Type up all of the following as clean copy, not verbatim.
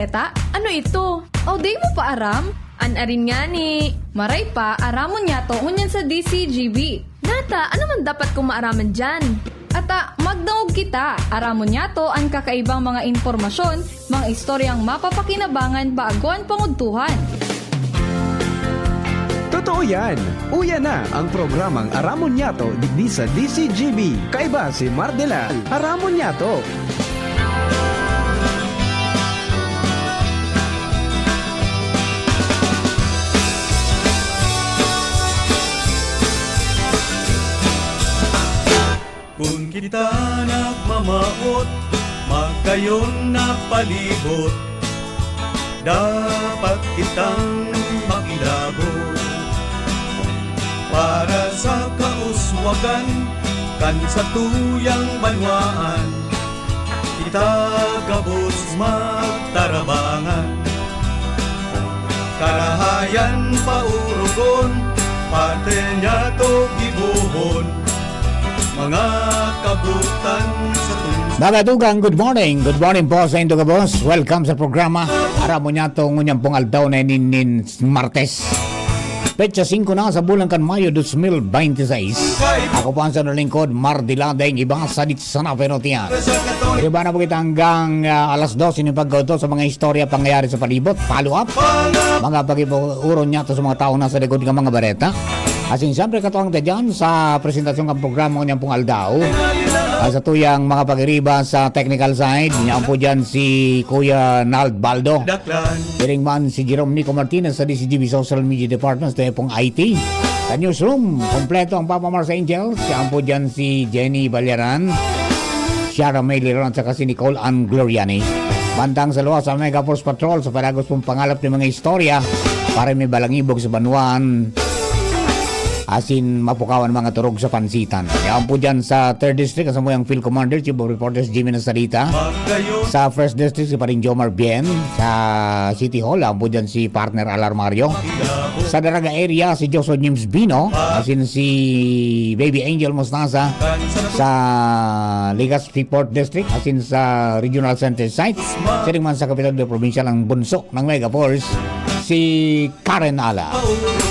Eta, ano ito? O, di mo pa aram? Anarin nga ni. Maray pa, aramon niya to ngunyan sa DCGB. Nata, ano man dapat kong maaraman dyan? Ata, magdaog kita. Aramon niya to ang kakaibang mga impormasyon, mga istoryang mapapakinabangan bago ang panguntuhan. Totoo yan! Uya na ang programang Aramon Nyato digdi sa DCGB. Kaiba si Mardela, Aramon Nyato. Kung kita nagmamaot, magkayon na palibot, dapat kitang makilabot. Para sa kauswagan, kan sa tuyang banwaan, kita gabos magtarabangan. Karahayan paurugon, parte niya to gibuhon, mga kabutan sa tungso. Mga tugang, good morning. Good morning po sa Indo Boss. Welcome sa programa. Aramon niya to ngunyang pong aldaw na nin Martes. Petsa 5 na sa bulan kan Mayo 2026. Ako po ang sa lingkod, Mardila Deng iba sa sana Penotian. Diba na po kita hanggang alas 12 yung paggoto sa mga istorya pangyayari sa palibot. Follow up. Mga pag-uron niya to sa mga tao na sa likod ng mga bareta. Asin siyempre katuwang tayo dyan sa presentasyon ng programa niyang pong aldaw. Sa tuyang mga pag-iriba sa technical side, niyan po dyan si Kuya Nald Baldo. Piring man si Jerome Nico Martinez sa DCGB Social Media Department, ito pong IT. Sa newsroom, kompleto ang Papa Mars Angels. Siya po dyan si Jenny Balyaran, Shara May Liron, at saka si Nicole Ann Gloriani. Bandang sa luwas sa Mega Force Patrol sa paragos pong pangalap ng mga istorya para may balangibog sa Banuan. Asin mapukawan mga turog sa pansitan. Yan po dyan sa 3rd District, kasama yung Field Commander, Chief of Reporters Jimmy Nasarita. Sa 1st District, si paring Jomar Bien. Sa City Hall, yan po dyan si partner Alar Mario. Sa Daraga area, si Joso James Bino. Asin si Baby Angel Mostaza. Sa Ligas Freeport District, asin sa Regional Center Site. Siring man sa kapital ng probinsya ng bunso ng Mega Force, si Karen Ala.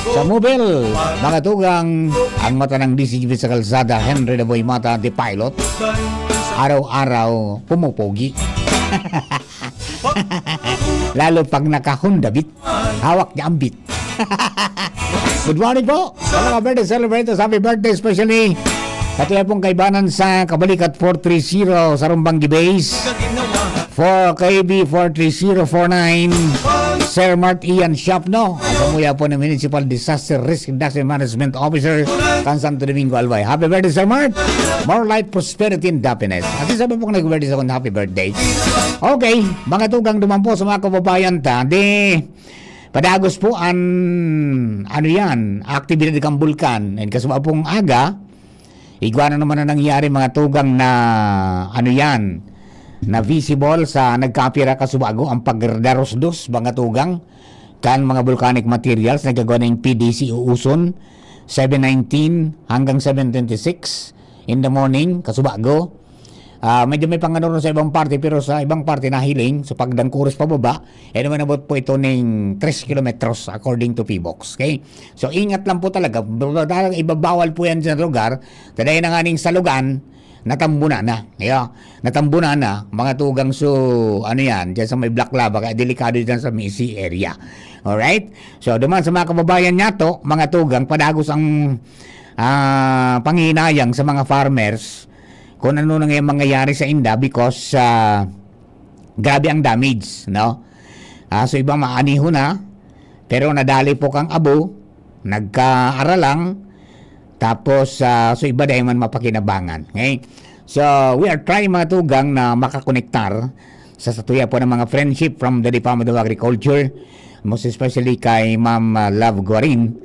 Sa mobile, mga tugang, ang mata ng DCGB sa kalsada, Henry Daboy Mata, the pilot, araw-araw pumupogi. Lalo pag naka-Honda-bit, hawak niya ang bit. Good morning po sa mga birthday celebrators. Happy birthday especially katuya pong kaibanan sa Kabalikat 430 sa Rumbangi Base, for KB 43049, Sir Mart Ian Shapno, at umuya po ng Municipal Disaster Risk Reduction Management Officer, San Santo Domingo Albay. Happy birthday, Sir Mart! More light, prosperity, and happiness. At isa pa pong nag-birthday sa kong happy birthday. Okay, mga tugang duman po sa mga kababayan ta, padagos po ano yan, aktibidad ng bulkan. And kasama pong aga, igwa na naman na nangyari mga tugang na na visible sa nagkapira kasubago ang pagdarosdos mga tugang kan mga volcanic materials nagagawa ng PDC Uson 7:19 hanggang 7:26 in the morning kasubago. Medyo may pangano sa ibang parte pero sa ibang parte nahiling sa pagdangkuros pababa naman abot po ito ng 3 kilometros according to PBOX. Okay? So ingat lang po talaga, ibabawal po yan sa lugar taday na nga ning salugan natambuna na. Natambuna na mga tugang yan dyan sa may Black Lava kaya delikado dyan sa Misi area. Alright? So duman sa mga kababayan niya to, mga tugang padagos ang panghinayang sa mga farmers kung ano nang mangyayari sa inda because grabe ang damage, no? So iba maaniho na pero nadali po kang abo, nagkaaralang. Tapos, so iba dahil man mapakinabangan. Okay? So, we are trying mga tugang na makakonektar sa satuya po ng mga friendship from the Department of Agriculture, most especially kay Ma'am Love Guarin,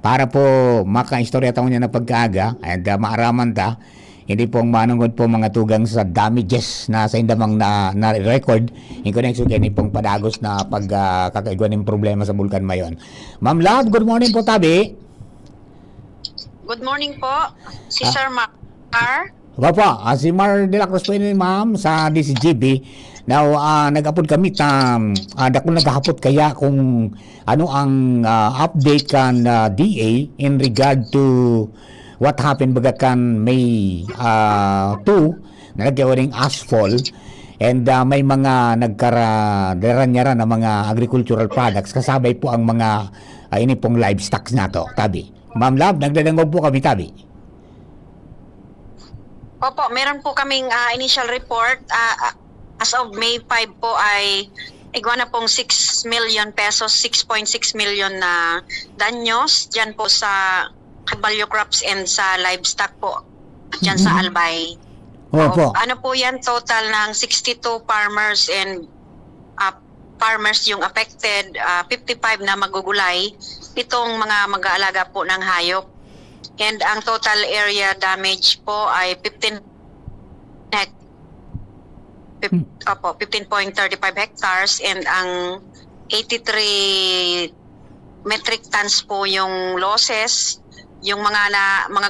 para po maka-istorya taon niya na pagkaaga and maaraman ta, hindi pong manungod po mga tugang sa damages na sa indamang na record in connection kaya pong padagos na pagkakaigwan ng problema sa Bulkan Mayon. Ma'am Love, good morning po tabi. Good morning po, si Sir Mar. Opo, si Mar de la Cruz po yun, ma'am, sa DCGB. Now, nag-upload kami dako naghahapot kaya kung ano ang update kan DA in regard to what happened baga kan May 2 na nagkawaring asphalt and may mga nagkara-deranyara na mga agricultural products kasabay po ang mga ini pong livestock na to, Tabi. Ma'am Love, nagdadangog po kami, Tabi. Opo, meron po kaming initial report. As of May 5 po ay igwa na pong 6 million pesos, 6.6 million na danyos dyan po sa value crops and sa livestock po dyan sa Albay. Opo. Ano po yan, total ng 62 farmers and farmers yung affected, 55 na magugulay, itong mga mag-aalaga po ng hayop. And ang total area damage po ay 15.35 hectares and ang 83 metric tons po yung losses, yung mga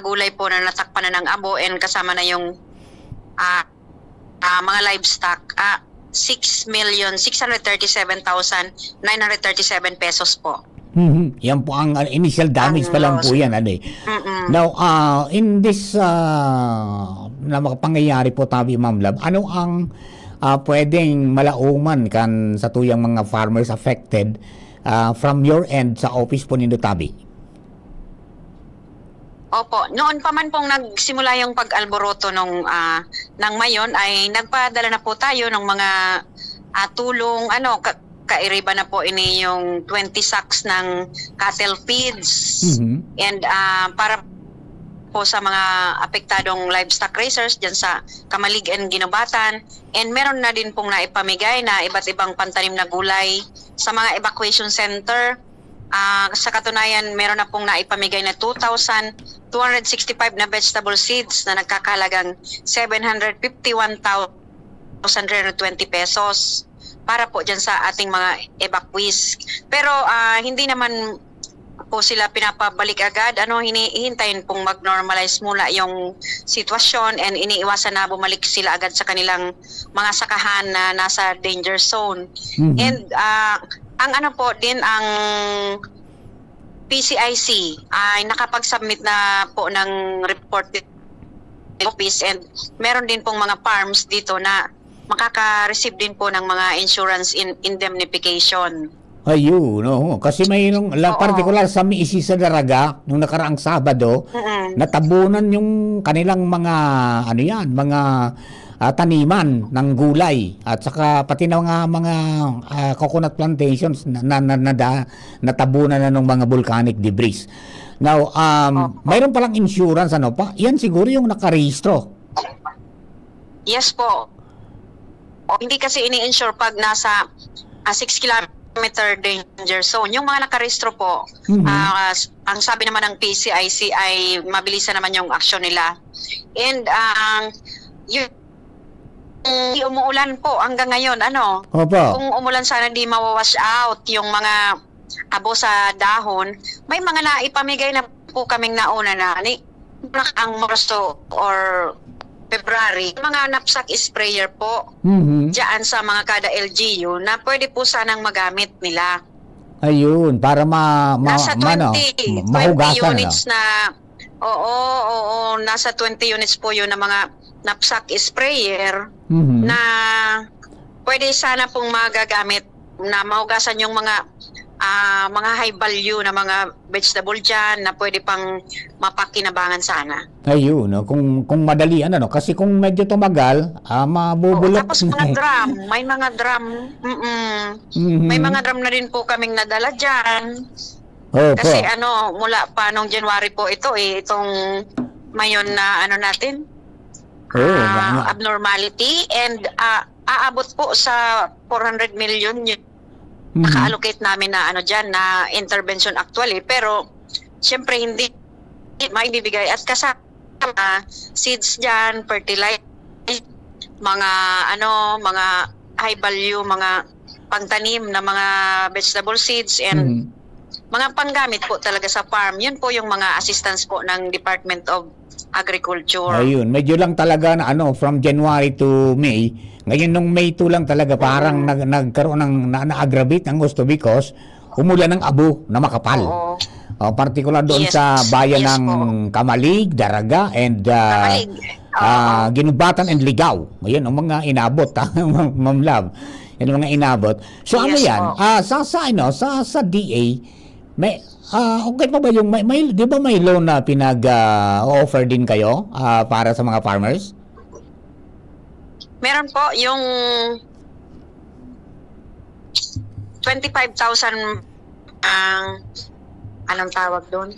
gulay po na natakpan na ng abo and kasama na yung mga livestock, 6,637,937 pesos po. Yan po ang initial damage pa lang po yan. Now, in this na makapangyayari po, Tabi, Ma'am Love, ano ang pwedeng malauman kan sa tuyang mga farmers affected from your end sa office po nindo, Tabi? Opo, noon pa man pong nagsimula yung pag-alboroto ng mayon ay nagpadala na po tayo ng mga tulong, kairiba na po ini yung 20 sacks ng cattle feeds and para po sa mga apektadong livestock raisers dyan sa Kamalig and Ginubatan, and meron na din pong naipamigay na iba't ibang pantanim na gulay sa mga evacuation center. Sa katunayan, meron na pong naipamigay na 2,265 na vegetable seeds na nagkakalagang 751,320 pesos para po dyan sa ating mga evacuees. Pero hindi naman po sila pinapabalik agad. Hihintayin pong mag-normalize mula yung sitwasyon and iniiwasan na bumalik sila agad sa kanilang mga sakahan na nasa danger zone. And ang ang PCIC ay nakapag-submit na po ng report office and meron din pong mga farms dito na makaka-receive din po ng mga insurance indemnification. Ayun, no. Kasi mayroong particular sa Miisi sa Daraga nung nakaraang Sabado, natabunan yung kanilang mga mga taniman ng gulay at saka pati na mga coconut plantations natabunan na ng mga volcanic debris. Now, mayroon palang insurance pa. Yan siguro yung nakarehistro. Yes po. Hindi kasi ini-insure pag nasa 6 kilometer danger zone. Yung mga nakarehistro po, ang sabi naman ng PCIC ay mabilisan naman yung aksyon nila. And yung umuulan po hanggang ngayon, Opo. Kung umulan sana di mawawash out yung mga abo sa dahon, may mga naipamigay na po kaming nauna na ang Marso or February, mga knapsack sprayer po diyan sa mga kada LGU na pwede po sanang magamit nila. Ayun, para nasa 20 mahugasan units na nasa 20 units po yun na mga knapsack sprayer na pwede sana pong magagamit na mahugasan yung mga high value na mga vegetable dyan na pwede pang mapakinabangan sana. Ayun, kung madali kasi kung medyo tumagal, mabubulok. Tapos mga drum, may mga drum. May mga drum na rin po kaming nadala dyan. Kasi mula pa nung January po itong mayon na natin, abnormality, and aabot po sa 400 million yun. Naka-allocate namin na dyan na intervention actually, pero syempre hindi maibibigay at kasama seeds dyan, fertilizer, mga high value, mga pangtanim na mga vegetable seeds and mga panggamit po talaga sa farm. Yun po yung mga assistance po ng Department of Agriculture. Ayun, medyo lang talaga na from January to May. Ngayon nung May 2 lang talaga parang nagkaroon ng na-aggravate ang gusto because umulan ng abo na makapal. Oo. Particular doon Yes. sa bayan Yes ng po. Kamalig, Daraga, and Kamalig. Oo. Ginubatan and Ligaw. Ayun, ang mga inabot, Ma'am Love. Yan ang mga inabot. So ano Yes yan? po. Sa DA, may okay pa ba yung may 'di ba may loan na pinag-offer din kayo para sa mga farmers? Meron po yung 25,000 ang anong tawag doon?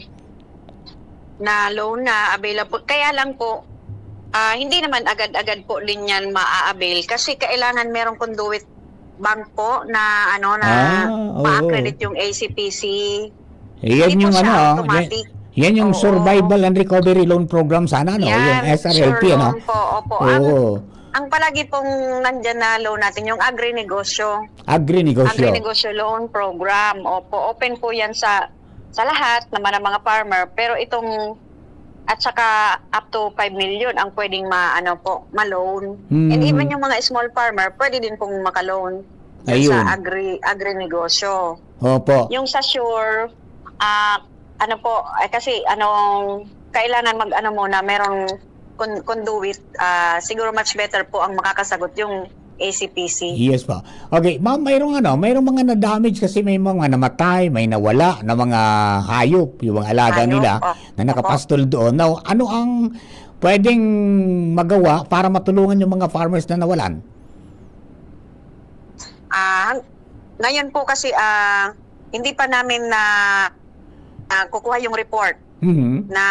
Na loan na available. Kaya lang po, hindi naman agad-agad po din yan maa-avail kasi kailangan merong conduit bank po na Oo. ma-accredit yung ACPC. Yan Hindi po yung siya yan, automatic. yan yung Oo. Survival and Recovery Loan Program sana yung SRLP sure ano. loan po. Opo. Oo. Ang palagi pong nandyan na loan natin, yung agri-negosyo. Agri-negosyo. Agri-negosyo loan program. Opo, open po yan sa lahat naman ng mga farmer. Pero itong, at saka up to 5 million ang pwedeng ma-loan. And even yung mga small farmer, pwede din pong maka-loan Ayun. sa agri-negosyo. Opo. Yung sa sure, kasi kailangan muna, merong conduit, siguro much better po ang makakasagot yung ACPC. Yes pa. Okay, ma'am, mayroong mga na-damage kasi may mga namatay, may nawala na mga hayop, yung mga alaga Hayop, nila na nakapastol doon. Now, ano ang pwedeng magawa para matulungan yung mga farmers na nawalan? Ngayon po kasi hindi pa namin na kukuha yung report Mhm. na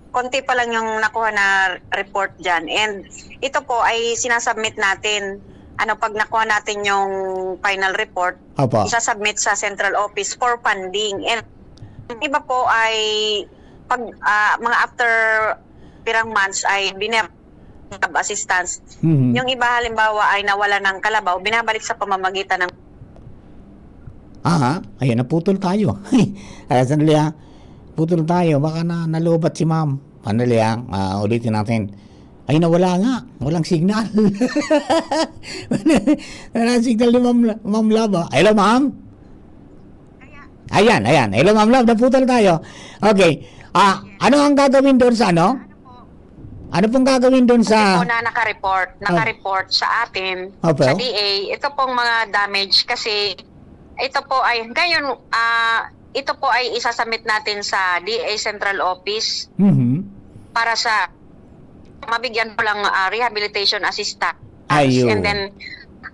konti pa lang yung nakuha na report dyan. And ito po ay sinasubmit natin. Pag nakuha natin yung final report, Opo. isasubmit sa central office for funding. And yung iba po ay pag mga after pirang months ay assistance. Mhm. Yung iba halimbawa ay nawala ng kalabaw, binabalik sa pamamagitan ng Ayan, naputol tayo. Sandali putol tayo. Baka nalubat si ma'am. Sandali ulitin natin. Ay, nawala nga. Walang signal. Walang signal ni Ma'am Love. Hello, ma'am? Ayan. Hello, Ma'am Love. Naputol tayo. Okay. Ano ang gagawin doon sa ano? Ano pong gagawin doon sa... po na naka-report sa atin, Opo. sa DA, ito pong mga damage kasi ito po ay, ngayon, ito po ay isasubmit natin sa DA Central Office Mhm. para sa mabigyan po lang rehabilitation assistance. Ayun. And then,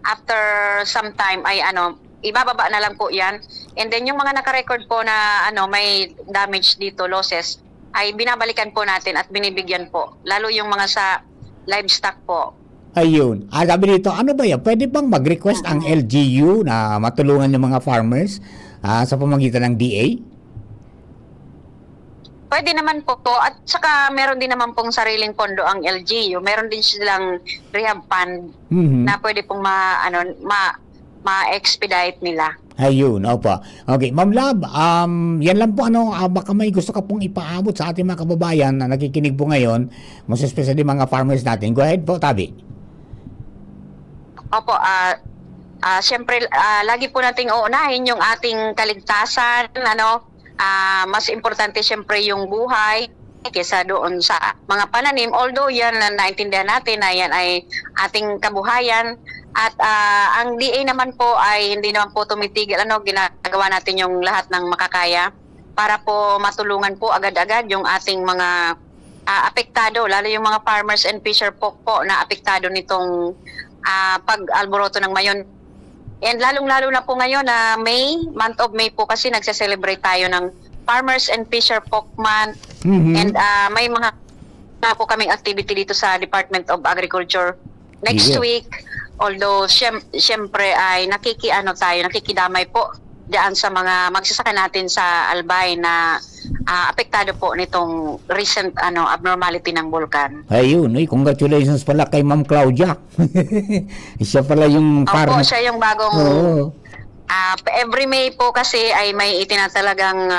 after some time ay ibababa na lang po yan. And then yung mga naka-record po na may damage dito, losses, ay binabalikan po natin at binibigyan po. Lalo yung mga sa livestock po. Ayun. Sabi dito, ano ba yan? Pwede bang mag-request ang LGU na matulungan yung mga farmers sa pamamagitan ng DA? Pwede naman po to. At saka meron din naman pong sariling pondo ang LGU. Meron din silang rehab fund Mhm. na pwede pong ma-expedite nila. Ayun, opo. Okay, Ma'am Love, yan lang po baka may gusto ka pong ipaabot sa ating mga kababayan na nakikinig po ngayon, most especially mga farmers natin. Go ahead po, Tabi. Opo, siyempre, lagi po nating uunahin yung ating kaligtasan, mas importante siyempre yung buhay kesa doon sa mga pananim. Although yan, naintindihan natin na yan ay ating kabuhayan. At ang DA naman po ay hindi naman po tumitigil. Ginagawa natin yung lahat ng makakaya para po matulungan po agad-agad yung ating mga apektado, lalo yung mga farmers and fisher po na apektado nitong pag-alboroto ng mayon. And lalong-lalo na po ngayon na month of May po kasi nagse-celebrate tayo ng Farmers and Fisher Folk Month. Mhm. And may mga po kaming activity dito sa Department of Agriculture next Yeah. week. Although siyempre ay nakikidamay po diyan sa mga magsasaka natin sa Albay na apektado po nitong recent abnormality ng bulkan. Ayun, congratulations pala kay Ma'am Claudia. Siya pala yung Opo, farmer. siya yung bagong Oo. every May po kasi ay may itinatalagang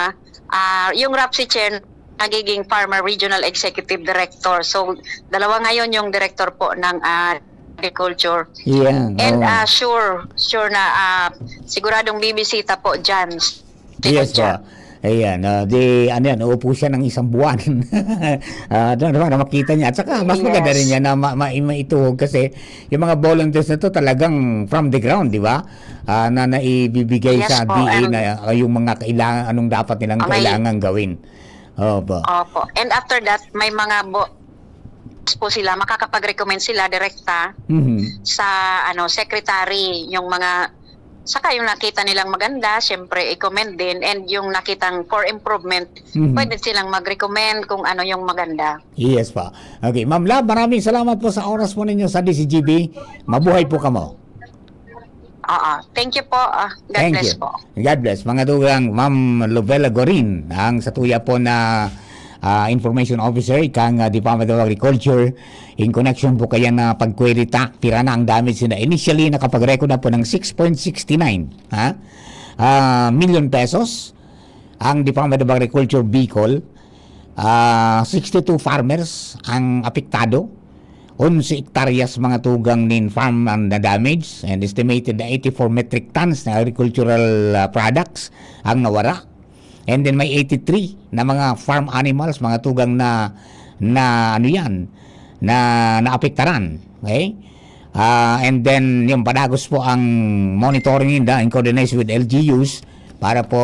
yung Rapsi Chen nagiging Farmer Regional Executive Director. So, dalawa ngayon yung director po ng agriculture. Yeah. And oh. sure na siguradong bibisita po dyan. Yes po. Ayan, ano yan, uupo siya ng isang buwan. Doon naman na makita niya. At saka, mas maganda rin yan na maituhog kasi yung mga volunteers na to talagang from the ground, di ba? Na naibibigay sa po, DA na yung mga kailangan, anong dapat nilang kailangan gawin. Opo. Opo. And after that, may mga po sila, makakapag-recommend sila direkta sa secretary, yung mga saka yung nakita nilang maganda, syempre i-comment din, and yung nakitang for improvement, pwede silang mag-recommend kung ano yung maganda. Yes pa. Okay, Ma'am Lab, maraming salamat po sa oras po ninyo sa DCGB. Mabuhay po kamo. Thank you po. God Thank bless you. po. God bless. Mga dugang, Ma'am Lovella Gorin, ang satuya po na Information Officer kang Department of Agriculture in connection po kaya na pag-query ta, pira na ang damage na initially nakapag-record na po ng 6.69 million pesos ang Department of Agriculture Bicol. 62 farmers ang apektado, 11 hektaryas mga tugang nin farm ang na-damage, and estimated na 84 metric tons na agricultural products ang nawara. And then may 83 na mga farm animals, mga tugang na ano yan, na naapektaran. Okay? And then yung padagos po ang monitoring in coordination with LGUs para po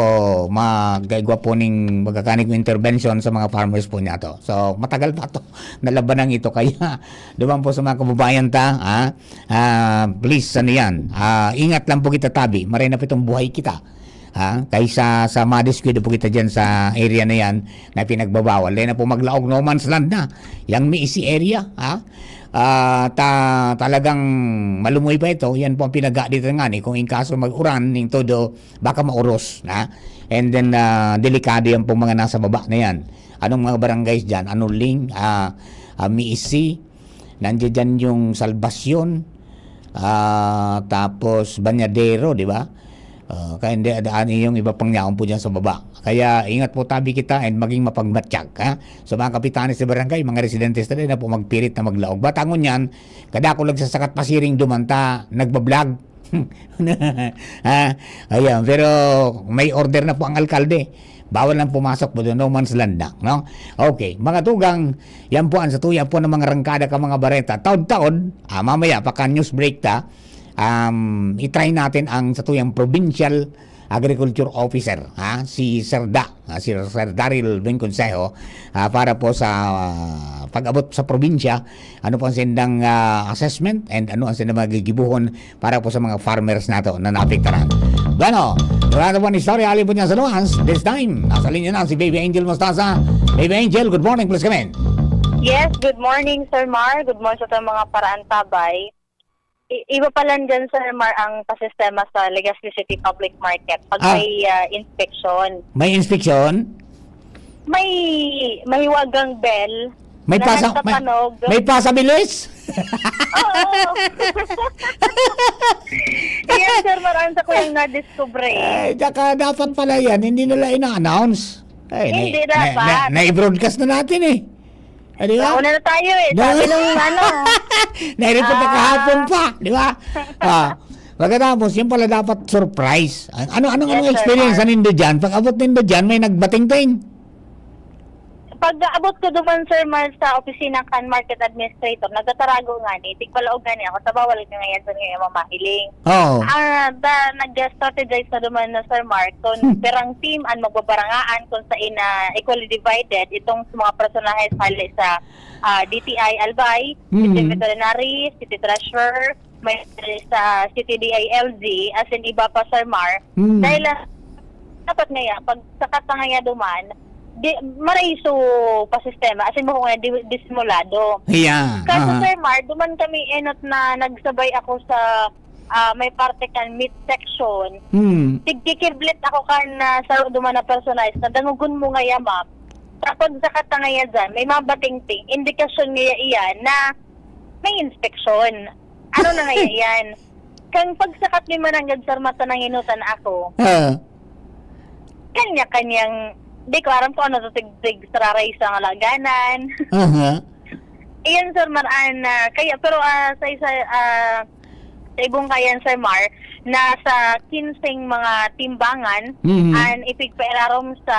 magagawa po ng magkakanig intervention sa mga farmers po niya to. So matagal pa to nalabanan ito, kaya duman po sa mga kababayan ta, please ano yan, ingat lang po kita tabi, maray na po itong buhay kita. Kaysa sa madiskwida po kita dyan sa area na yan na pinagbabawal. Dahil na po maglaog no man's land na. Yang Miisi area, talagang malumoy pa ito. Yan po ang pinaga dito nga ni. Kung in kaso mag-uran ng todo, baka mauros. And then, delikado yan po mga nasa baba na yan. Anong mga barangays dyan? Anuling, Miisi, nandiyan dyan yung Salvacion, tapos Banyadero, di ba? Kaya hindi daan yung iba pang yaon po dyan sa baba. Kaya ingat po tabi kita and maging mapagmatsyag. So mga kapitanes sa barangay, mga residentes na rin na po magpirit na maglaog. Batangon yan, kada ko nagsasakat pasiring dumanta, nagbablog. Ayan, pero may order na po ang alkalde. Bawal lang pumasok po doon, no man's land na, no? Okay, mga tugang, yan po ang satuya po ng mga rangkada ka mga bareta. Taon-taon, mamaya, paka news break ta, itry natin ang satuyang provincial agriculture officer, si Sir Daryl Benconsejo, para po sa pag-abot sa probinsya, ano po ang sendang assessment and ano ang sendang magigibuhon para po sa mga farmers nato na naapektaran. Bueno, durante po ang istorya, alin po niya sa nuance. This time, nasa linya na si Baby Angel Mostaza. Baby Angel, good morning, please come in. Yes, good morning, Sir Mar. Good morning sa mga paraan tabay. Iba pa lang dyan, Sir Mar, ang pasistema sa Legazpi City Public Market. Pag may inspection. May inspection? May mahiwagang bell. May pasabilis? Oo. Yes, Sir Mar, ang sa ko yung na-discover. Dapat pala yan. Hindi nila ina-announce. Hindi dapat. Na-broadcast na natin eh. Di ba? Una na tayo eh. Sabi nung Nai-report na kahapon pa. Di ba? Pagkatapos, yun pala dapat surprise. Anong experience nindo dyan? Pag abot nindo dyan, may nagbating-ting. Pag abot ko duman, Sir Mar, sa opisina kan Market Administrator, nagtatarago nga ni, tigpalaog nga niya ako, sa bawal ka ngayon sa ngayon mamahiling. Oo. Nag-strategize na duman na, Sir Mar, kung perang team ang magbabarangaan kung sa ina equally divided, itong mga personahe sa DTI Albay, City Veterinary, City Treasurer, may sa City DILG, as in iba pa, Sir Mar. Dahil dapat ngayon, pag sakat na ngayon duman, maraiso pa sistema, as in mo kung disimulado. Yeah. Kasi Sir Mar, duman kami enot na nagsabay ako sa may parte kan meat section. Tigkikiblit ako kan sa duman na personalize na dangugun mo nga ma'am. Tapos sa katangaya dyan, may mabating-ting, indikasyon nga iyan na may inspection. Ano na nga iyan? Kang pagsakat ni mananggad Sir Mata nang inutan ako, kanya-kanyang Di ko aram po ano to tig sararay sa laganan. Aha. Iyan Sir Mar kaya pero sa isa sa ibong kayan Sir Mar nasa 15 mga timbangan Mhm. an ipigpairarom sa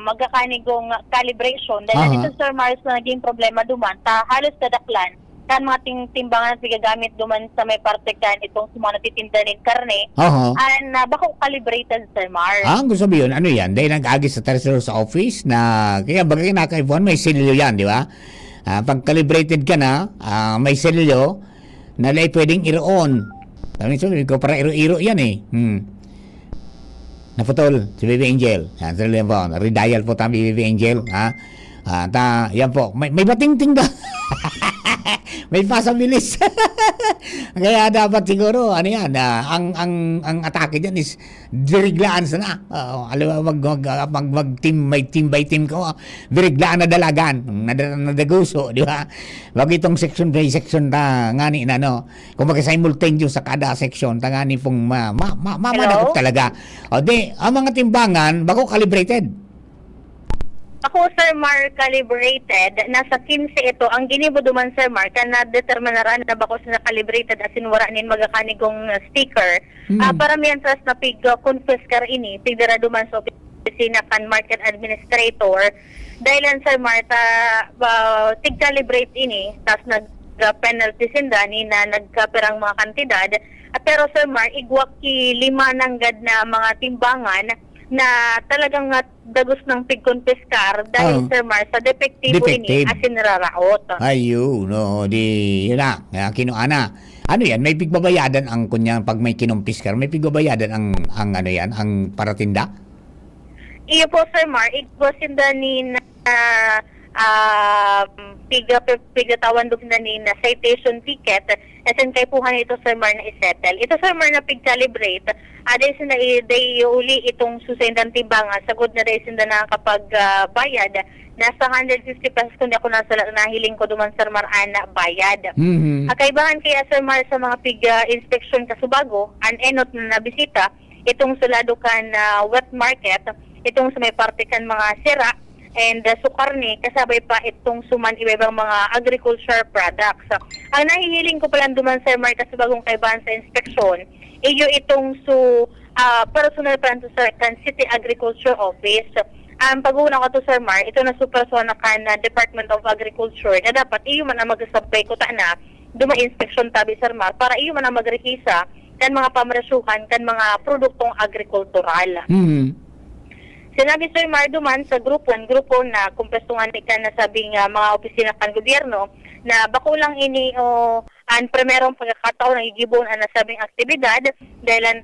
magkakanigong calibration dahil Aha. dito Sir Mar sa naging problema duman ta halos kadaklan kan mga timbangan na gagamit duman sa may parte kan itong sa mga natitinda ng karne Aha. an bako calibrated Sir Mar. Ang gusto sabihin, ano yan? Dahil nag-agi sa Treasurer's Office na, kaya baga kinakaibuan, may selyo yan, di ba? Pag calibrated ka na, may selyo, na lay pwedeng iroon. Sabi ko, para iro-iro yan eh. Naputol, si Baby Angel. Yan, sa po, redial po tayo, Baby Angel. Yan po, may bating-ting da. May pasabilis. Kaya dapat siguro ano yan, ang atake diyan is diriglaan sana. Alam mag team may team by team ko. Diriglaan na dalagan, nadaguso, di ba? Wag itong section by section ta ngani na no. Kung simultaneous sa kada section ta ngani pong mamanakop talaga. O di, ang mga timbangan bako calibrated. Ako, Sir Mar, calibrated, nasa 15 ito. Ang ginibo duman, Sir Mar, kan na-determinaran na ba ko sa calibrated asin wala nin magakanigong sticker. Paramihan sa na pig-confess kar ini, pigdara duman sa opisina kan market administrator. Dahilan, Sir Mar, tig-calibrate ini, tas nag-penalty sindani na nagkaperang mga kantidad. Pero, Sir Mar, igwak ki 5 nanggad na mga timbangan na talagang dagos ng pigkonpiskar dahil Sir Mar sa defective ini asin raraot. Ayun, no, di yun na, kinuana. Ano yan, may pigbabayadan ang kunya pag may kinumpiskar, may pigbabayadan ang ano yan, ang paratinda? Iyo po Sir Mar, igwasinda ni na pigatawan doon na ni na citation ticket asin kay puhan ito Sir Mar na isettle. Ito Sir Mar na pig-calibrate aday sinda uli itong susendan timbangan sagod na day sinda na kapag bayad nasa 150 pesos kundi ako nahiling ko duman Sir Mar ana bayad. Kaibahan kaya Sir Mar sa mga pig-inspection kasubago an enot na nabisita itong sulado kan wet market itong sa may parte kan mga sira and sukarne kasabay pa itong suman iba-ibang mga agriculture products. Ang nahihiling ko pala duman Sir Mar kasi bagong kaibahan sa inspeksyon, iyo itong personal plan to Sir kan City Agriculture Office. Ang pag-una ko to Sir Mar, ito na supersona kan Department of Agriculture na dapat iyo man ang mag-supply ko ta na duma-inspeksyon tabi Sir Mar para iyo man ang magrehisa kan mga pamrasuhan kan mga produktong agrikultural. Sinabi Sir Mar duman sa grupo na kumpestuhan ka na sabing mga opisina kan gobyerno na bakulang ini ang primerong pagkakataon ng igibon ang nasabing aktibidad dahil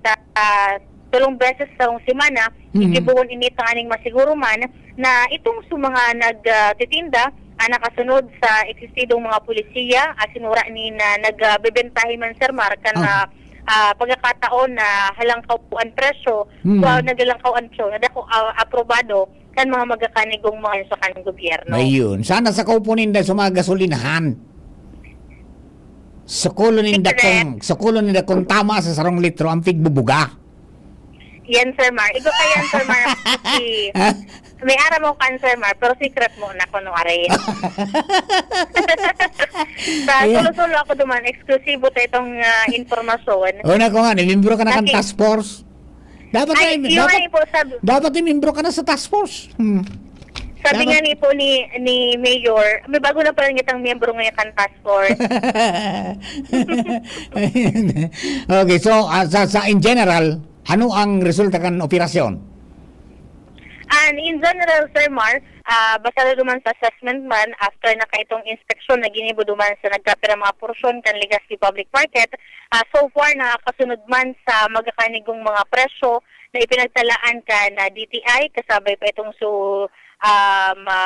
tulong beses sa semana igibon ini tanganing masiguro man na itong mga nagtitinda nakasunod sa eksistidong mga pulisiya asinura ni na nagbebentahe man Sir Mar kan pagkakataon na halangkaw po ang presyo, nagalangkaw ang presyo, na dako aprobado kan mga magakanigong mga sa kanang gobyerno. Ayun. Sana sa kaupunin dahil sa mga gasolinahan. Sukulo ninda kung tama sa 2 litro ang pigbubuga. Yan Sir Mar. Igo ka yan Sir Mar. May ara mo kan Sir Mar, pero secret mo na kuno aray. Solo-solo ako duman, eksklusibo ta itong informasyon. Una ko nga, membro ka na kan task force. Dapat membro ka na sa task force. Sabi nga ni po ni Mayor, may bago na pala itang miyembro ngayon kan task force. Okay, so sa in general, ano ang resulta kan operasyon? And in general, Sir Mar, basta duman sa assessment man, after na kaitong inspeksyon na ginibo duman sa nagkapira mga porsyon kan Legazpi Public Market, so far nakakasunod man sa magakanigong mga presyo na ipinagtalaan ka na DTI, kasabay pa itong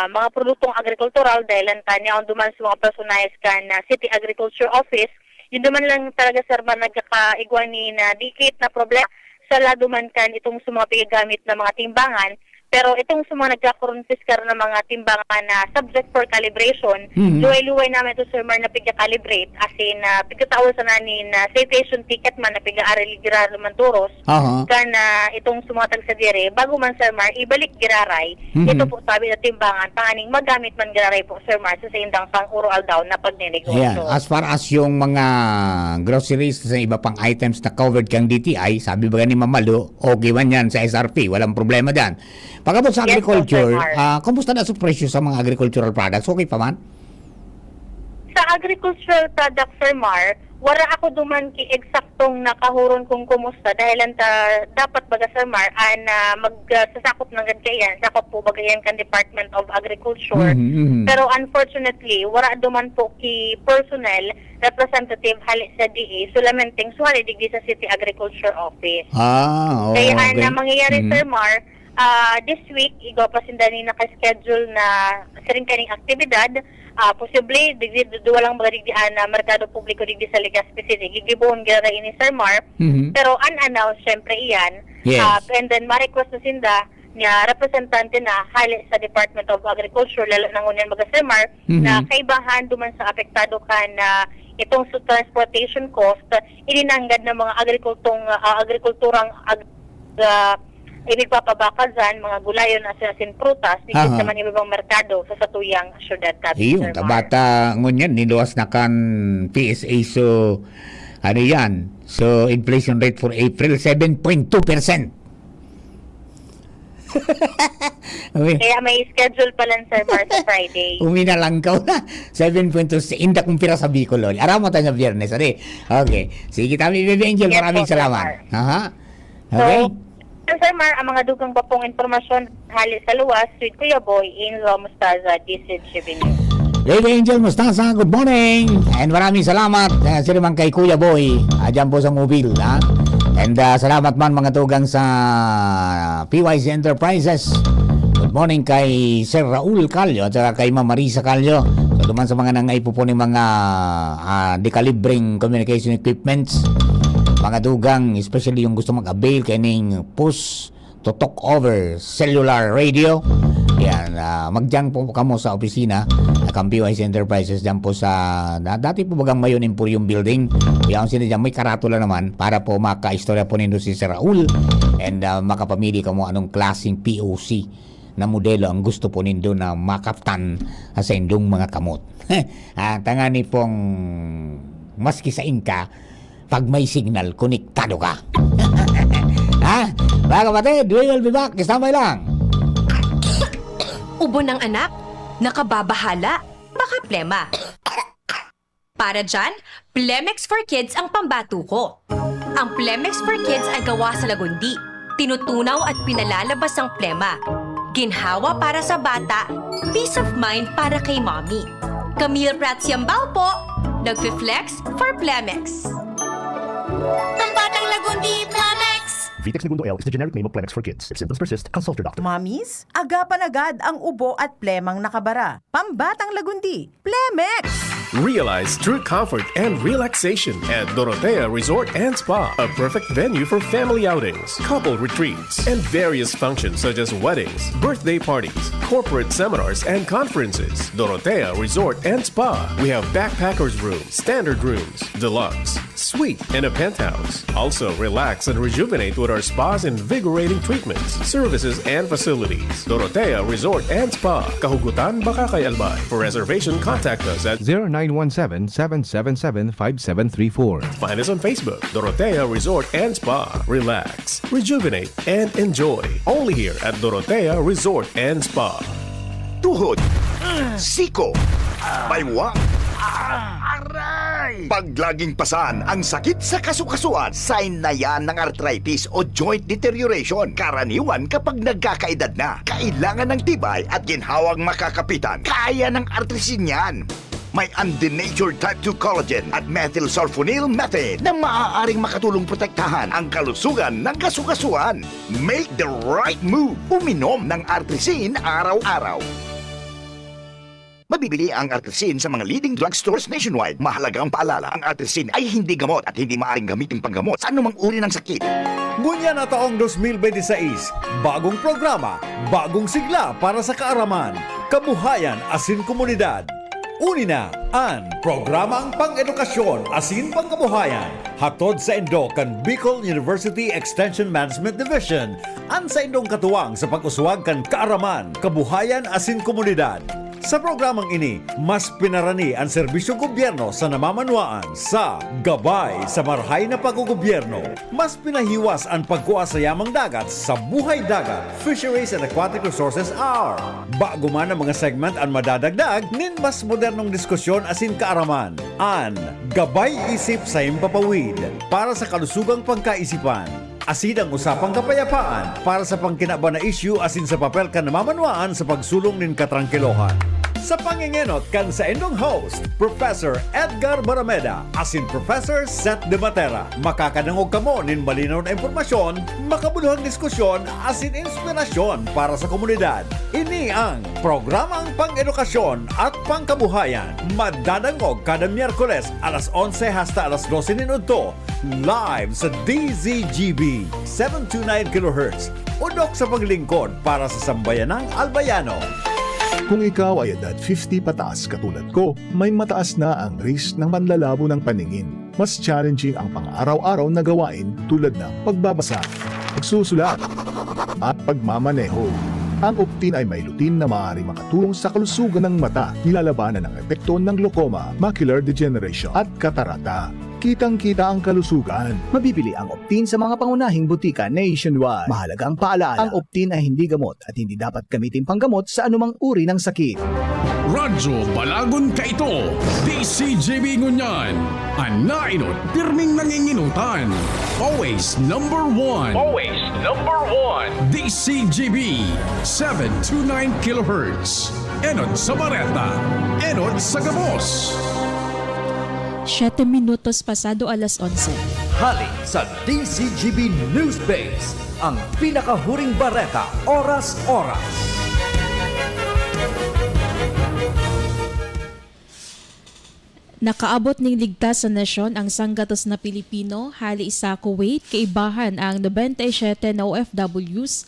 mga produktong agrikultural dahil tanya on duman sa mga personalized ka na City Agriculture Office, yun duman lang talaga Sir Mar nagkakaigwan ni na dikit na problema sa laduman kan itong mga pigagamit na mga timbangan. Pero itong sa mga nagkakaroon fiskar ng mga timbangan na subject for calibration, Mhm. luway-luway namin ito, Sir Mar, na piga-calibrate, as in, piga-tawal sa nanin na citation ticket man na piga-arili giraro man turos, Aha. kana itong sumatag sa dire, bago man, Sir Mar, ibalik giraray, Mhm. ito po sabi na timbangan, panganing magamit man giraray po, Sir Mar, sa indang pang oral daw na pagnenegosyo. Ayan. As far as yung mga groceries sa iba pang items na covered kang DTI, sabi ba ni Mamalo, okay man yan sa SRP, walang problema dyan. Pagkabot sa Yes, agriculture, Sir Mar. kumusta na sa presyo sa mga agricultural products? Okay pa man? Sa agricultural products, Sir Mar, wala ako duman ki eksaktong nakahuron kung kumusta dahil dapat baga, Sir Mar, magsasakop ng ganyan, sakop po bagayan kan Department of Agriculture. Mhm, mhm. Pero unfortunately, wala duman po ki personnel representative hali sa DE, sulamenting suhali digdi sa City Agriculture Office. Oo, Kaya okay. na mangyayari, Mhm. Sir Mar, this week, igaw pa sindani naka-schedule na siring kaning aktibidad, posible, digdi walang mga digdian na merkado publiko digdi sa Legazpi City, gigibuhon gira ini, Sir Mar, Mhm. pero unannounced, syempre iyan. Yes. And then, ma-request na sinda nga representante na hali sa Department of Agriculture, lalo na ngunyan mga, Sir Mar, Mhm. na kaibahan duman sa apektado ka na itong transportation cost, ininanggad ng mga agrikulturang ibigpapabakal dyan, mga gulayon at sin prutas, digit Aha. sa man ibang merkado sa satuyang syudad Cavite, Iyon, Sir Mar. tabata ngunyan, niluwas na kan PSA, so ano yan? So, inflation rate for April, 7.2%. Okay. Kaya may schedule pa lang, Sir Mar, sa Friday. Uminalangkaw na. 7.2. Inda kong pira sa Bicol. Aramo tayo sa Biyernes. Okay. Sige, Tami Baby Angel. Yes Maraming po, Sir salamat. Mar. Aha. So, Okay. Sir Mar, ang mga dugang pa pong informasyon hali sa luwas, Sweet Kuya Boy, Inlo Mustaza, DCGB News. Baby Angel Mustasa, good morning. And maraming salamat sa naman kay Kuya Boy. Diyan po sa mobile. Ha? And salamat man mga tugang sa PYC Enterprises. Good morning kay Sir Raul Calio at saka kay Ma'am Marisa Calio. So duman sa mga nangaipo po ng mga decalibring communication equipments. Mga dugang, especially yung gusto mag-avail kaning push to talk over cellular radio. Yan, magdiyan po kamo sa opisina ng PYC Enterprises dyan po sa dati po bagang Mayon Emporium Building. Yan sila dyan, may karatula naman para po maka-istorya po nindo si Sir Raul and makapamili kamo anong klaseng POC na modelo ang gusto po nindo na makaptan sa indong mga kamot. Tangani pong maski sa inka, pag may signal, konektado ka. Ha? Mga kapatid, we will be back. Istamay lang. Ubo ng anak? Nakababahala? Baka plema. Para dyan, Plemex for Kids ang pambato ko. Ang Plemex for Kids ay gawa sa lagundi. Tinutunaw at pinalalabas ang plema. Ginhawa para sa bata, peace of mind para kay mommy. Camille Prats Yambao po, nagfi-flex for Plemex. Pambatang lagundi, Plemex! Vitex Segundo L is the generic name of Plemex for kids. If symptoms persist, consult your doctor. Mamis, agapan agad ang ubo at plemang nakabara. Pambatang lagundi, Plemex! Realize true comfort and relaxation at Dorotea Resort and Spa, a perfect venue for family outings, couple retreats, and various functions such as weddings, birthday parties, corporate seminars, and conferences. Dorotea Resort and Spa. We have backpackers rooms, standard rooms, deluxe, suite, and a penthouse. Also, relax and rejuvenate with our spa's invigorating treatments, services, and facilities. Dorotea Resort and Spa, Kahugutan, Bakakay, Albay. For reservation, contact us at 0917-777-5734. Find us on Facebook, Dorotea Resort and Spa. Relax, rejuvenate, and enjoy. Only here at Dorotea Resort and Spa. Tuhod, siko, baywa, aray! Pag laging pasan ang sakit sa kasukasuan, sign na yan ng arthritis o joint deterioration. Karaniwan kapag nagkakaedad na, kailangan ng tibay at ginhawang makakapitan. Kaya ng artrisin yan. May undenatured type 2 collagen at methylsulfonyl methane na maaaring makatulong protektahan ang kalusugan ng kasukasuan. Make the right move. Uminom ng artrisin araw-araw. Mabibili ang artrisin sa mga leading drugstores nationwide. Mahalagang paalala, ang artrisin ay hindi gamot at hindi maaaring gamitin panggamot sa anumang uri ng sakit. Ngunya na taong 2026, bagong programa, bagong sigla para sa kaaraman, kabuhayan asin komunidad. Uni na ang programang pang-edukasyon asin pangkabuhayan. Hatod sa Indo kan Bicol University Extension Management Division. An sa Indong katuwang sa pag-uswag kan kaaraman, kabuhayan asin komunidad. Sa programang ini, mas pinarani ang serbisyong gobyerno sa namamanwaan sa gabay sa marhay na paggogobyerno. Mas pinahiwas ang pagkuha sa yamang dagat sa Buhay Dagat, Fisheries and Aquatic Resources Hour. Bago man ang mga segment ang madadagdag, nin mas modernong diskusyon asin kaaraman. An Gabay Isip sa Impapawid para sa kalusugang pangkaisipan. Asin ang usapang kapayapaan para sa pangkinaba na issue asin sa papel ka namamanwaan sa pagsulong nin katrangkilohan. Sa pangingenot kan sa indong host, Professor Edgar Barameda asin Professor Seth De Matera. Makakadangog kamo nin malinaw na impormasyon, makabuluhang diskusyon asin inspirasyon para sa komunidad. Ini ang programang pang-edukasyon at pangkabuhayan. Madadangog kada Miyerkules alas 11 hasta alas 12 minuto. Live sa DZGB 729 kHz. Udok sa paglingkod para sa sambayanang albayano. Kung ikaw ay edad 50 pataas katulad ko, may mataas na ang risk ng panlalabo ng paningin. Mas challenging ang pang-araw-araw na gawain tulad ng pagbabasa, pagsusulat, at pagmamaneho. Ang Optin ay may lutin na maaaring makatulong sa kalusugan ng mata, nilalabanan ng epekto ng glaucoma, macular degeneration at katarata. Kitang-kita ang kalusugan. Mabibili ang Optin sa mga pangunahing butika nationwide. Mahalaga ang paalala, ang Optin ay hindi gamot at hindi dapat gamitin panggamot sa anumang uri ng sakit. Radyo Balagon Kaito, DCGB Ngunyan, Anainot, pirming nanginginutan. Always number one. Always number one. DCGB, 729 kHz. Enot sa Bareta, Enot sa Gabos. 7 minutos pasado alas 11. Hali sa DCGB Newsbase, ang pinakahuring bareta, oras-oras. Nakaabot ning ligtas sa nasyon ang sanggatos na Pilipino hali sa Kuwait, kaibahan ang 97 na OFWs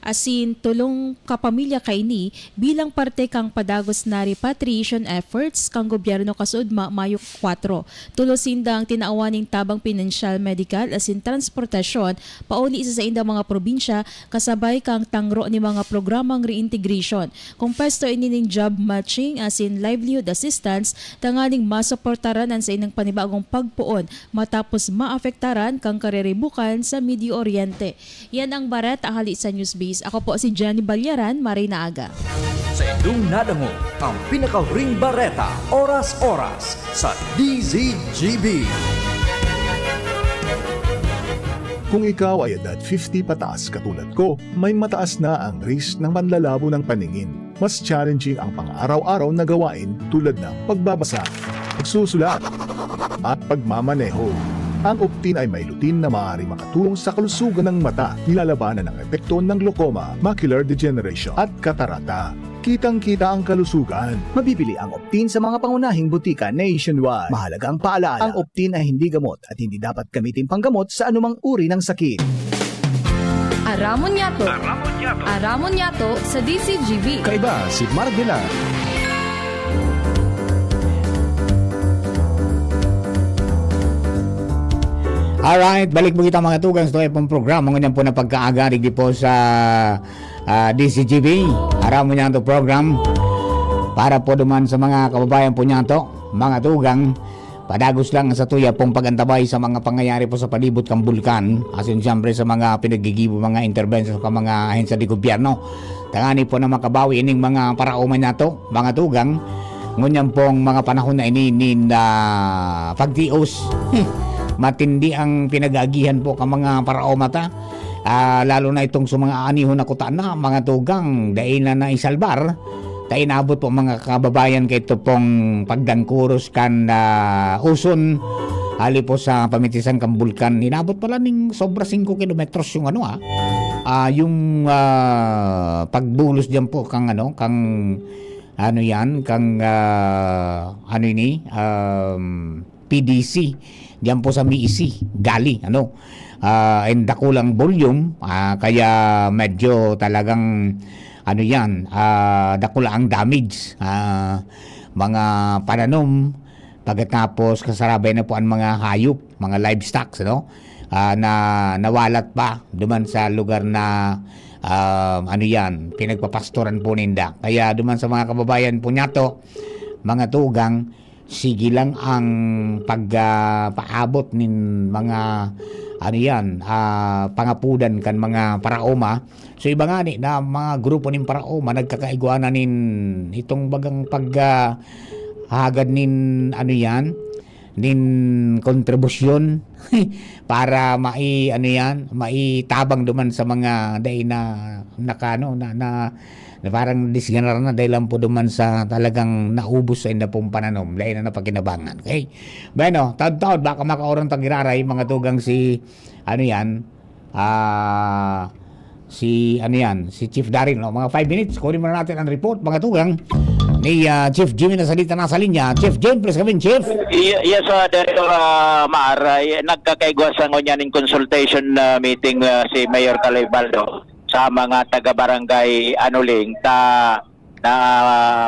asin tulong kapamilya kaini bilang parte kang padagos na repatriation efforts kang gobyerno kasudma Mayo 4. Tulosinda ang tinaawaning tabang pinansyal, medical asin transportasyon pauli isa sa indang mga probinsya kasabay kang tangro ni mga programang reintegration. Kung pesto inining job matching asin livelihood assistance tanganing masuportaran sa inang panibagong pagpuon matapos maafektaran kang kareribukan sa Medio Oriente. Yan ang bareta hali sa Newsbase. Ako po si Jenny Balyaran, Maray na Aga. Sa indong nadango, ang pinakahuring bareta, oras-oras sa DZGB. Kung ikaw ay edad 50 pataas katulad ko, may mataas na ang risk ng panlalabo ng paningin. Mas challenging ang pang-araw-araw na gawain tulad ng pagbabasa, pagsusulat, at pagmamaneho. Ang Optin ay may lutin na maaaring makatulong sa kalusugan ng mata, nilalabanan ng epekto ng glaucoma, macular degeneration at katarata. Kitang-kita ang kalusugan. Mabibili ang Optin sa mga pangunahing butika nationwide. Mahalaga ang paalala, ang Optin ay hindi gamot at hindi dapat gamitin panggamot sa anumang uri ng sakit. Aramon Yato. Aramon Yato sa DCGB. Kaiba si Mardela. Alright, balik mo kita mga tugang sa pong programa ngayon po na pagkaagarig di po sa DCGB. Aram mo niya ito program para po duman sa mga kababayan po niya ito, mga tugang. Padagos lang sa tuya pong pagantabay sa mga pangyayari po sa palibot kang bulkan. Asin siyempre sa mga pinagigibo mga intervention sa mga ahensya di gobyerno. Tangani po na makabawi ining mga parauman na ito, mga tugang. Ngunyan pong mga panahon na ininin pagtios. Matindi ang pinag-agihan po ka mga paraomata, lalo na itong sa mga anihon na kutaan na mga tugang dahil na isalbar tayo naabot po mga kababayan kay ito pong pagdangkuros kan uson hali po sa pamitisan kang bulkan. Inabot pala ning sobra 5 kilometros yung yung pagbulos diyan po kang PDC diyan po sa Miisi, Gali, and dakulang volume, kaya medyo talagang ano yan, dakula ang damage, mga pananom, pagkatapos kasarabay na po ang mga hayop, mga livestock, na nawalat pa duman sa lugar na ano yan, pinagpapastoran po ninda. Kaya duman sa mga kababayan po nyato, mga tugang, sige lang ang pagpaabot nin mga ano yan, pangapudan kan mga paraoma. So iba nga ni na mga grupo nin paraoma nagkakaiguana nin itong bagang hagad nin ano yan, nin kontribusyon para maitabang duman sa mga day na parang disganar na dahil lang po duman sa talagang naubos sa inda pong pananom dahil na napakinabangan. Okay? Bueno, taon-taon baka makaorang tagiraray mga tugang si si Chief Darin, mga 5 minutes kunin muna natin ang report mga tugang ni Chief Jimmy na salita na sa linya. Chief Jim, please come in, Chief. Yes, Director Maar, nagkakaigwa sa ngunyaning consultation meeting si Mayor Caloy Baldo sa mga taga-barangay Anuling na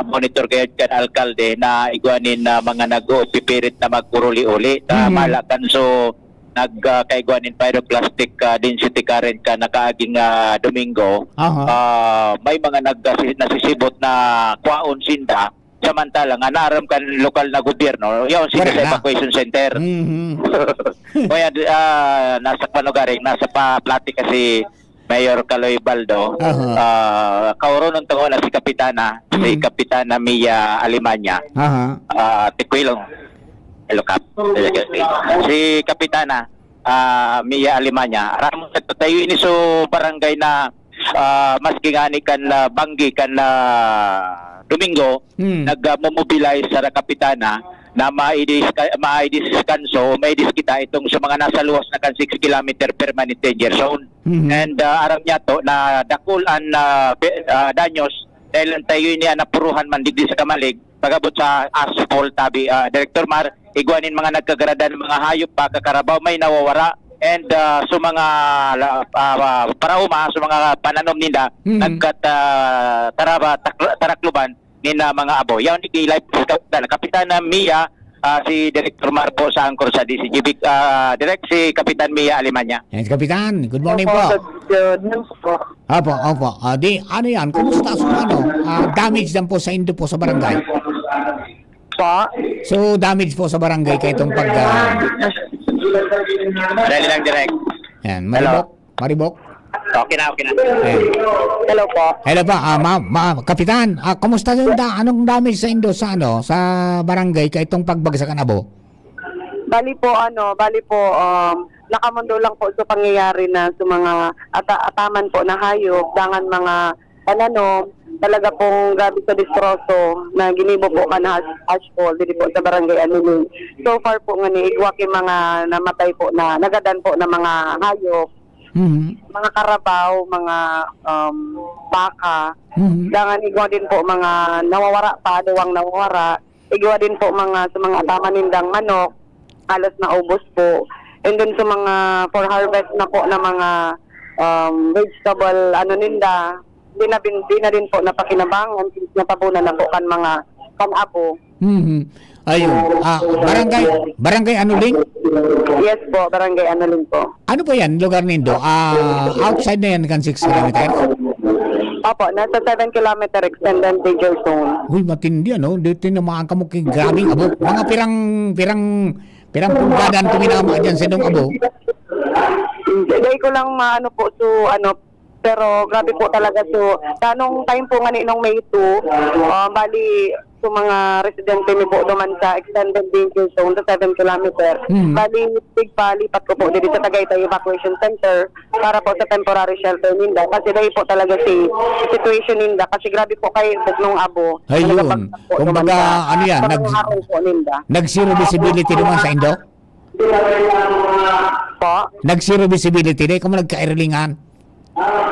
monitor kayo kan alkalde na igwanin na mga nag-pipirit na magkuruli-uli malakan so nagkaigwanin pyroclastic density current ka nakaaging Domingo. May mga nasisibot na kwaon sinda samantalang naram kan lokal na gobyerno yung sila sa evacuation center. Kaya nasa panugaring nasa plati kasi Mayor Caloy Baldo, kauron ng tango na si Kapitana Mia Alimanya, Tikwilong, Elocap. Si Kapitana Mia Alimanya, aram tayo ini so barangay na maski ngani kan banggi kan Domingo, nagmobilize sa Kapitana na maidiskanso, maidis kita itong sa mga nasa luwas na kan 6 km permanent danger zone. And aram niya to na dakulan danyos dahil tayo niya napuruhan man digdi sa kamalig pagabot sa asphalt tabi. Director Mar, igwanin mga nagkagradan mga hayop pa kakarabaw may nawawara and sa mga parauma sa mga pananom ninda tarakluban nina mga abo. Yaw ni live Kapitana Mia si Director Marco sa angkor sa DCGB. Direct si Kapitan Mia Alimanya. Yes, Kapitan. Good morning po. Opo. Di, ano yan? Kumusta sa damage lang po sa indo po sa barangay? So, damage po sa barangay kaya itong Dali lang, Direct. Yan, Maribok. Okay na. Hello po. Hello pa, Kapitan, kumusta yung anong damage sa indo sa barangay kaya itong pagbagsakan abo? Bali po nakamundo lang po sa pangyayari na sa mga ataman po na hayop, dangan mga pananom, talaga pong grabe sa distroso na ginibo po ka na ashfall dito po sa barangay Anuling. So far po nga ni igwaki mga namatay po na nagadan po na mga hayop. Mga karabaw, mga baka, dangan igwa din po mga nawawara pa, duwang nawawara, igwa din po mga sa mga tamanindang manok, alas na ubos po, and then sa mga for harvest na po na mga vegetable ninda, di na din po napakinabangan since natabunan na po kan mga kanabo. Ayun. Barangay Anuling? Yes po, barangay Anuling po. Ano po yan, lugar nindo? Outside na yan kan 6 km? Opo, nasa 7 km extended danger zone. Uy, matindi dito namaan ka mo kay grabing abo. Mga pirang pulgadan tuminama dyan sa dong abo. Hindi ko lang maano po pero grabe po talaga tanong time po nga nung May 2, bali mga residente ni po duman sa extended danger zone sa 7 km. Bali lipat ko po dito sa Tagaytay Evacuation Center para po sa temporary shelter ninda kasi dahil po talaga si situation ninda kasi grabe po kayo nung abo. Ayun. Kumbaga nag-zero visibility naman sa indo? Po? Nag-zero visibility dahil kung nagka-airlingan?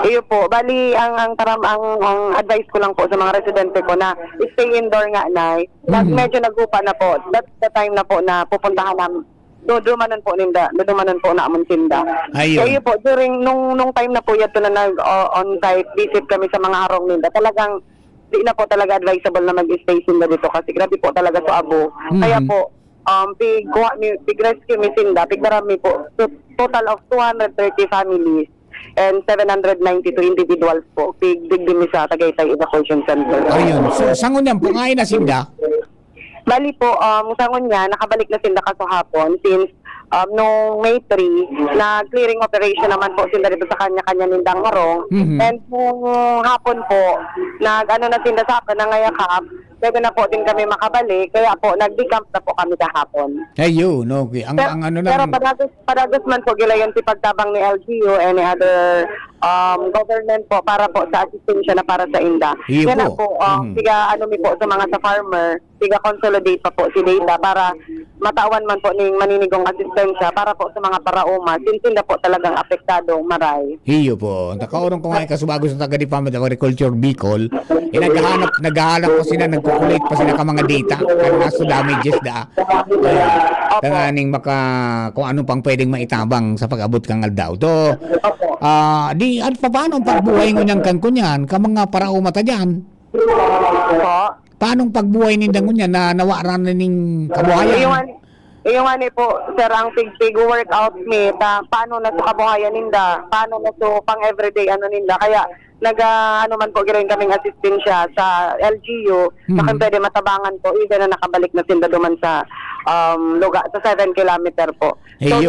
Iyo po, bali ang advice ko lang po sa mga residente ko na stay indoor nga medyo naghupa na po. That's the time na po na pupuntahan dumanan po naamon tinda. Ayun. Kaya po, during nung time na po yato na on-site visit kami sa mga harong ninda, talagang di na po talaga advisable na mag-stay sinda dito kasi grabe po talaga sa abo. Kaya po, big rescue mi sinda, pigdarami po, total of 230 families and 792 individuals po, digdimi sa Tagaytay Evacuation Center. Ayun. So, sangon yan, pungain na sinda. Bali po, sangon niya, nakabalik na sinda hapon since noong May 3, na clearing operation naman po sinda dito sa kanya-kanya nindang harong. And nung hapon po, nag-ano na sinda sa akin, nangayakap, pwede na po din kami makabalik, kaya po, nag-decamp na po kami kahapon. Ayun, okay. Ang ano lang... Pero padagos man po gilayon si pagtabang ni LGU and other government po para po sa asistensya na para sa inda. Iyo Yan po. po, siga ano mi po sa mga sa farmer, siga consolidate pa po si data para matawan man po ning maninigong asistensya para po sa mga parauma. Sintinda po talagang apektado maray. Iyo po. Nakaurong ko nga kasubago sa taga-Department of Agriculture Bicol. Naghahanap pa sila, nagkukulate pa sila ka mga data. Kaya naso damages da. Tanganing kung ano pang pwedeng maitabang sa pag-abot kang aldaw. To, at paano ang pagbuhay ngunyan kan kunyan ka mga parauma ta dyan? Paano pagbuhay nindang ngunyan na nawaran na ning kabuhayan? Yung ano po, sir, ang workout me, paano na sa kabuhayan ninda, paano na so pang everyday ano ninda, kaya ano man po gawin kaming asistensya sa LGU, na pwede matabangan po, even na nakabalik na sinda duman sa lugar, sa 7 kilometer po. So,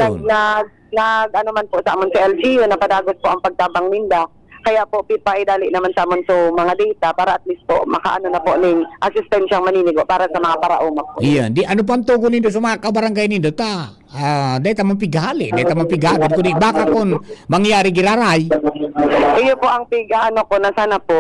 ano man po sa amon sa LGU, napadagos po ang pagtabang ninda, kaya po pipaidali naman sa amon so mga data para at least po makaano na po ning asistensyang maninigo para sa mga parauma po. Iyan, di ano pang tugon nindo sa mga kabarangay nindo ta? Deta mapighali, deta mapigagod kundi baka kun mangyari giraray. Iyo po ang ano ko na sana po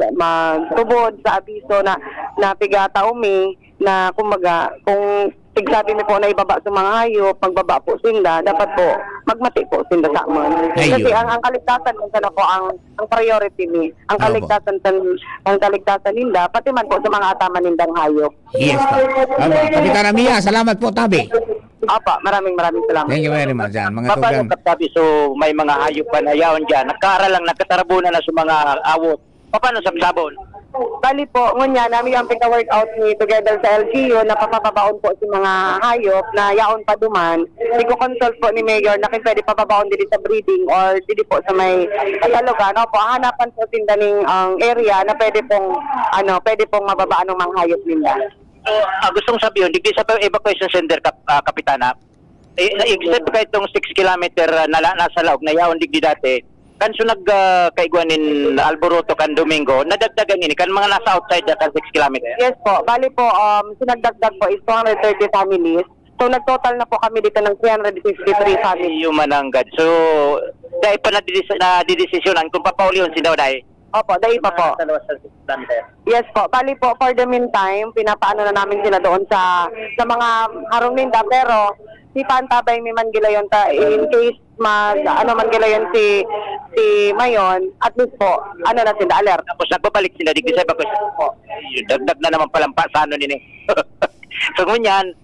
magtubod sa abiso na pigata umi na kumbaga kung tigsabi mi po na ibaba sa mga hayop, pagbaba po sinda, dapat po magmati po sinda sa amon. Kasi ang kaligtasan man sana po ang priority ni. Ang kaligtasan ninda pati man po sa mga atama nindang hayop. Yes. Kapitana Mia, salamat po tabi. Apa, maraming salamat. Thank you very much. Mga tugang. Sabi, so may mga hayop pa na yaon dyan. Nagkaara lang, nagkatarabunan na sa mga awot. Paano sa sabon? Bali po, ngunya namin ang pika-workout ni together sa LGU na papababaon po sa mga hayop na yaon pa duman. Iko-consult po ni Mayor na pwede papabaon dito sa breeding or dito po sa may katalogan. Opo, hanapan po sindaning area na pwede pong mababaan ng mga hayop nila. So, gustong sabihin, di sa evacuation center, Kapitana, except ka itong 6 kilometer na nasa laog na yaon digdi dati, kan so kaiguanin Alboroto kan Domingo, nadagdagan ini kan mga nasa outside kan 6 kilometer. Yes po, bali po, sinagdagdag po is 230 families. So nagtotal na po kami dito ng 353 families. Yung mananggad. So, dahil pa nadidesisyonan kung papauliyon sila dahil. Opo, dahil pa po. Yes po, bali po, for the meantime, pinapaano na namin sila doon sa mga harong ninda, pero si Pantabay may man gilayon ta in case man gilayon si Mayon, at least po na sila alert. Tapos nagbabalik sila digdi sa evacuation po. Dagdag na naman palampa sa ano nini. So ngunyan,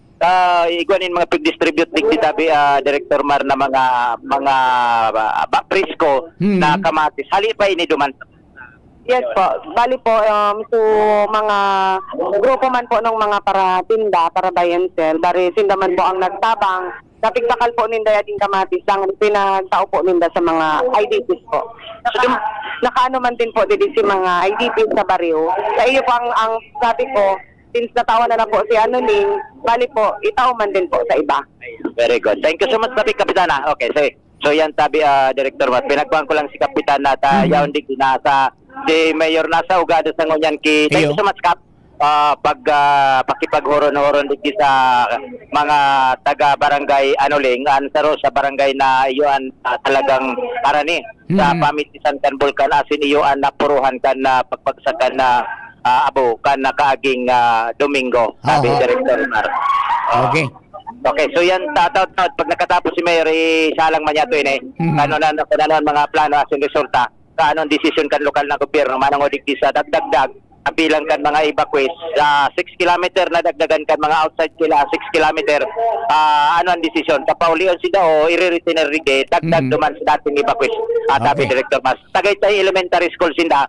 iguanin mga pag-distribute digdi tabi Director Mar na mga Prisco na kamatis. Hali pa ini duman. Yes po, bali po so mga grupo man po ng mga para tinda, para buy and sell, bari sinda man po ang nagtabang, napigpakal po ninda yating kamatis, ang pinagtao po ninda sa mga IDPs po. So, nakaano man din po dito si mga IDPs sa baryo. Sa iyo po ang sabi ko, since natawa na po si Anoling, bali po, itao man din po sa iba. Very good. Thank you so much, Kapitana. Okay, so yan tabi Director Mat. Pinagkuhan ko lang si Kapitana at yaon digdi na sa si Mayor nasa ugado sa ngunyan ki. Thank you so much, Kap. Pakipaghoron-horon dito sa mga taga-barangay Anoling, ansaro sa barangay na iyoan talagang arani sa pamitisan kan Bulkan asin iyoan na puruhan kan na pagpagsakan na abo kan na kaaging Domingo, sabi Director Mar. Okay. Okay, so yan taot pag nakatapos si Mayor isalang man yato ini. Ano mga plano asin resulta. Anong desisyon kan lokal na gobyerno manang odig sa dagdag bilang kan mga evacuees 6 kilometer na dagdagan kan mga outside sila 6 kilometer ano ang desisyon kapaulion sila o i-retain dagdag duman sa dating evacuees Tabi Director Mas Tagaytay Elementary School sinda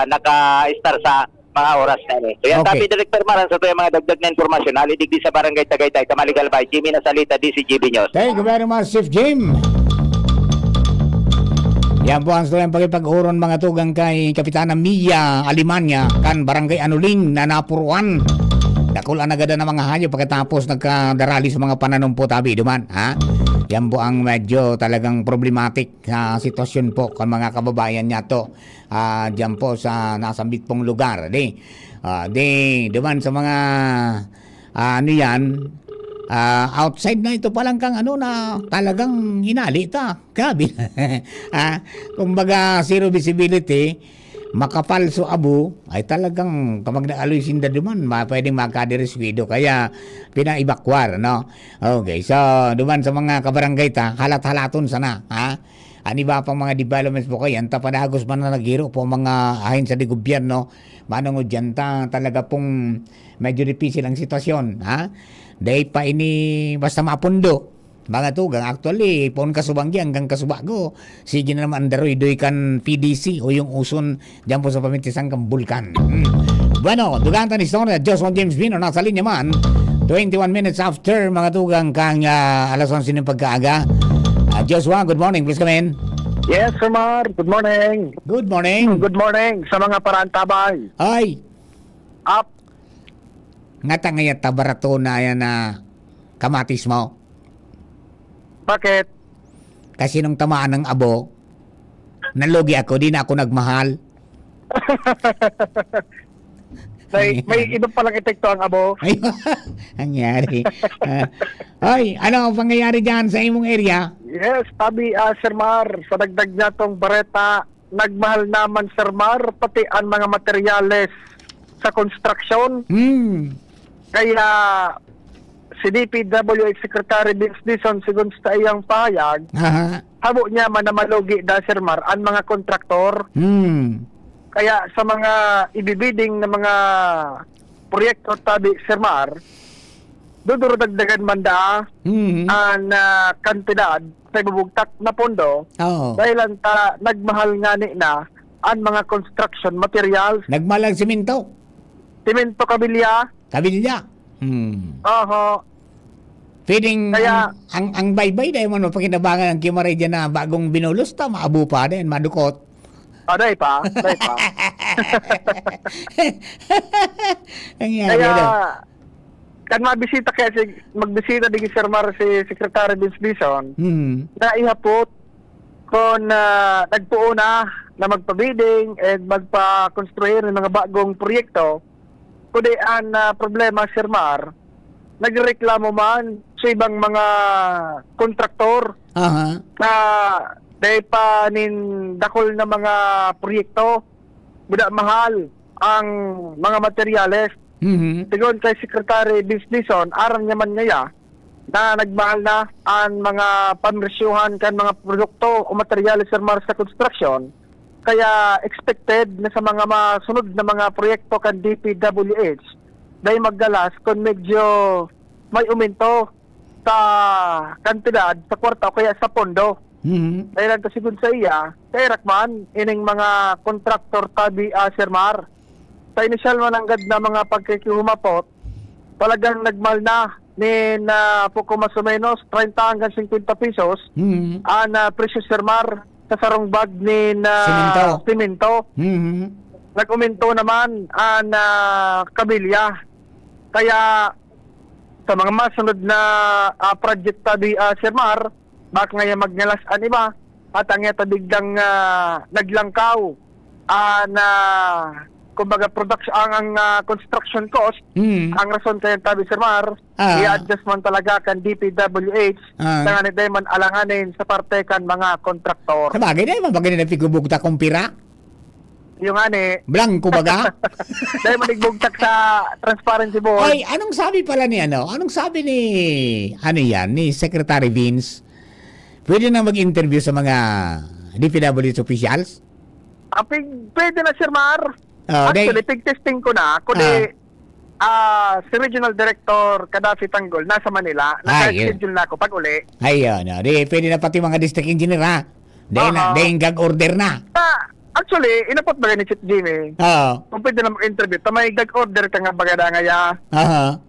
naka-star sa mga oras na ni. So yan Tabi Director Maran sa to yung mga dagdag na informasyon alidigdi sa Barangay Tagaytay Tamaligal Bay Jimmy Nasalita DCGB News. Thank you very much, Chief Jim. Yan po ang storyang pagipag-uron mga tugang kay Kapitana Mia Alimanya kan Barangay Anuling na napuruan. Dakulan agad na mga hayop pagkatapos nagkadarali sa mga pananumpo tabi duman. Ha? Yan po ang medyo talagang problematic sitwasyon po kan mga kababayan niya to. Diyan po sa nasambit pong lugar. Duman sa mga ano yan, outside na ito palang kang ano na talagang hinalita. Grabe. Kumbaga zero visibility, makapalso abo ay talagang kapag naaloy sinda duman pwedeng magkadireswido kaya pinaibakwar no. Okay, so duman sa mga kabarangay ta halat-halaton sana ani ba pang mga developments po kay anta padagos man na naghiro po mga ahin sa gobyerno manong udyan ta talaga pong medyo difícil ang sitwasyon dahil pa ini basta mapundo mga tugang actually pon kasubanggi hanggang kasubago sige na naman andaroy kan PDC o yung uson dyan po sa pamintisang kang bulkan. Bueno, dugang tan istorya Joshua James Bino nasa linya man 21 minutes after mga tugang kang alas 11 ng pagkaaga. Joshua, good morning, please come in. Yes, Sir Mar. Good morning. Good morning. Good morning sa mga parantabay. Ay. Up. Ngata ngayat tabarato na yan na kamatis mo. Bakit? Kasi nung tamaan ng abo, nalugi ako, di na ako nagmahal. May iba palang epekto ang abo. Ay, nangyari. Ay, ano ang pangyayari dyan sa imong area? Yes, Tabi, Sir Mar, sa dagdag niya tong bareta, nagmahal naman, Sir Mar, pati ang mga materyales sa construction. Kaya si DPWH Secretary Vince Dizon sigun sa iyang pahayag, habo niya man na malugi da, Sir Mar, ang mga kontraktor. Kaya sa mga ibibiding na mga proyekto Tabi, Sir Mar, duduro dagdagan man da ang kantidad sa ibubugtak na pondo dahil nagmahal nga ni na ang mga construction materials. Nagmahal ang simento? Simento, kabilya. Kabilya? Oho. Pwedeng ang baybay dahil mo pakinabangan ang kimaray dyan na bagong binulos ta, maabu pa din, madukot. Day pa. Kaya kan magbisita magbisita din Sir Mar si Secretary Vince Dizon na ihapot kung nagpuo na magpabiding at magpa-construir ng mga bagong proyekto. Kundi ang problema, Sir Mar, nagreklamo man sa ibang mga kontraktor na dahil pa dakol na mga proyekto, buda mahal ang mga materyales. Sigon kay Secretary Vince Dizon, aram niya man ngaya na nagmahal na ang mga panresyuhan kan mga produkto o materyales, Sir Mar, sa construction. Kaya expected na sa mga masunod na mga proyekto kan DPWH dahil maggalas kung medyo may uminto sa kantidad sa kwarta o kaya sa pondo. Dahil ang kasigun sa iya, kaya rakman ining mga kontraktor Tabi, Sir Mar. Sa inisyal mananggad na mga pagkikihumapot, talagang nagmal na po mas o menos 30 hanggang 50 pesos ang presyo, Sir Mar, sa sarong bag ni simento. Nag-uminto naman ang kabilya. Kaya sa mga masunod na project Tabi, Sir Mar, bak ngayon magnalasan iba at ang ito biglang naglangkaw na kumbaga production ang construction cost ang rason kaya Tabi, Sir Mar i-adjust man talaga kan DPWH na nga man alanganin sa parte kan mga kontraktor. Sabagay na yung bagay na pigubugta kong pira? Yung blanco baga? dahil manigbugtak sa transparency board. Ay, anong sabi pala ni anong sabi ni Secretary Vince? Pwede na mag-interview sa mga DPWH officials? Pwede na, Sir Mar. Actually, pig-testing ko na. Kundi, si Regional Director Kadafi Tanggol, nasa Manila. Naka-schedule na ako pag uli. Ayun, di pwede na pati mga district engineer ha. Dahil gag order na. Actually, inapot ba ni Chief Jimmy? Kung pwede na mag-interview, may gag order ka nga bagada nga ya.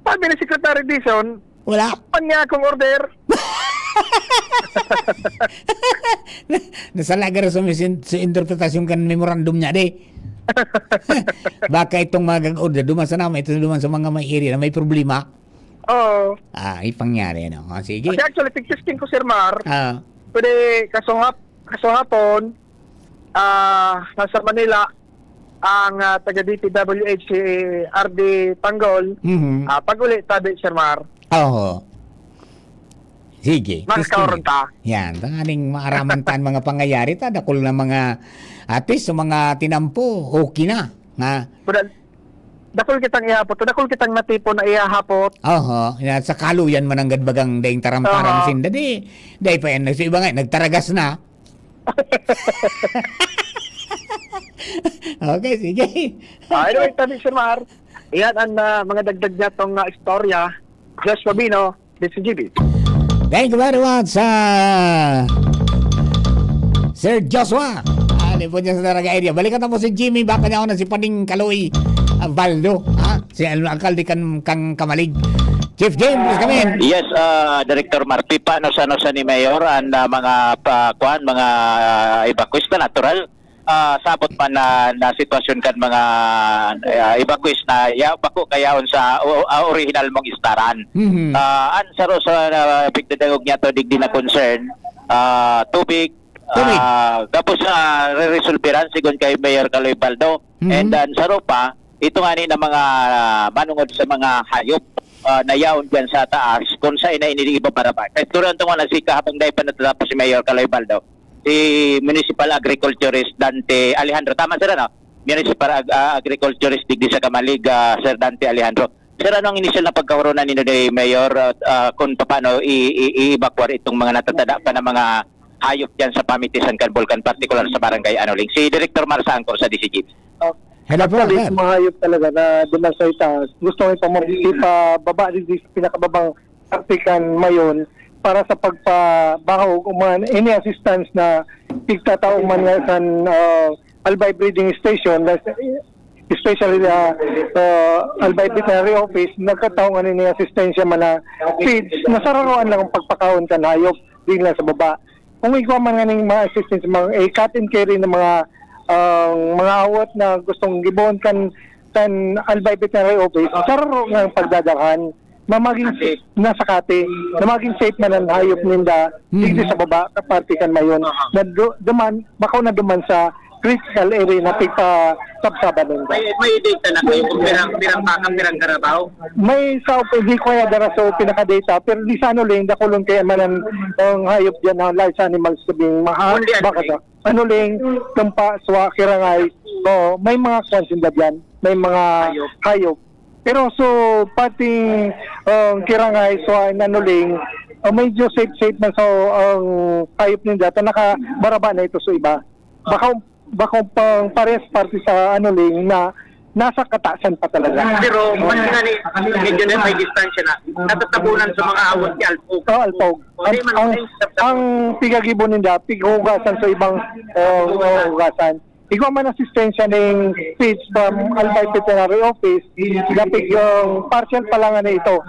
Sabi ni Secretary Dizon, wala. Pan niya akong order. Nasalaga rin sa interpretasyon kan memorandum niya di. Baka itong mga gag-order duman sa naman, ito duman sa mga may area na may problema. Oo. Ipangyari, no? Sige. Kasi actually, tig-testing ko, Sir Mar. Pwede, kasong-hapon, nasa Manila, ang taga-DPWH si RD Tanggol. Pag uli, sabi, Sir Mar. Oo. Sige. Magkauron ta. Yan, tangaling maaramantan mga pangyayari ta, dakol na mga atis sa mga tinampo, okay na. Nga. Dakol kitang ihapot, dakol kitang natipo na ihapot. Sa kaluyan man ang gadbagang daing taram-taram sinda di. Dahi pa yan, sa iba nga, nagtaragas na. Okay, sige. Anyway, tabi, Sir Mar. Yan ang mga dagdag niya tong istorya. Josh Fabino, DCGB. Thank you very much, Sir Joshua. Po niya sa Daraga area. Balikan mo si Jimmy, baka niya ako na si Paning Kaloy Valdo, si Alcalde kang Kamalig. Chief James, please come in. Yes, Director Marpi, paano sa ni Mayor ang mga mga evacuees na natural? Sabot pa na sitwasyon kan mga evacuees na bako kayaon sa original mong istaran. Ansaro sa pigdadagog niya to digdi na concern, tubig, tapos re-resolveran sigon kay Mayor Kaloy Baldo. And then saro pa ito nga ni na mga manungod sa mga hayop na yaon dyan sa taas kung saan na iniliba para ba. Kahit turan ito nga nagsika habang dahil pa natatapos si Mayor Kaloy Baldo, si Municipal Agriculturist Dante Alejandro. Tama sir, ano? Municipal Agriculturist digdi sa Kamalig, Sir Dante Alejandro. Sir, ano ang initial na pagkawaroon ninyo ni Mayor kung paano i-evacuate itong mga natatada pa na mga hayop dyan sa Pamitisan Vulcan, particular sa Barangay Anoling? Si Director Marsa Angkor sa DCGB. Hello po, sir. Mga hayop talaga na duman sa itaas. Gusto ko ipababa din sa pinakababang Artikan Mayon para sa pagpabaho any assistance na tigtataong man sa Albay Breeding Station, especially Albay Veterinary Office, nagkataong ni assistensya man na feeds, nasararuan lang ang pagpakaon kan hayop din lang sa baba. Kung ikaw man nga ng mga assistance, mga cut and carry ng mga awat na gustong gibon kan Albay Veterinary Office, sararo nga ang pagdadakan na maging safe na sakate, na maging safe man ang hayop ninda dito sa baba, kaparte kan Mayon, na bakaw na duman sa critical area na tigpa-sabsaban ninda. May data na kayo kung pirang karabaw? May sa hindi ko kaya dara sa pinaka-data, pero di sa lang, dakulong kaya man ang hayop dyan, ang live animals sabing baka sa Anoling, Tampa, Swa, Kirangay, may mga kwansinda dyan, may mga hayop. Pero so, pati Kirangay, Swa, Anoling, medyo safe man sa hayop ninda, nakabaraba na ito sa iba. Baka pang pares party sa Anoling na nasa katasan pa talaga. Pero mas nga ni medyo na may distansya na natatabunan sa mga awat ni Alpog. Alpog. Ang pigagibon ninda, pighugasan sa ibang hugasan. Ikaw man asistensya ng feeds from Albay Veterinary Office, dapig yung partial pa lang na ito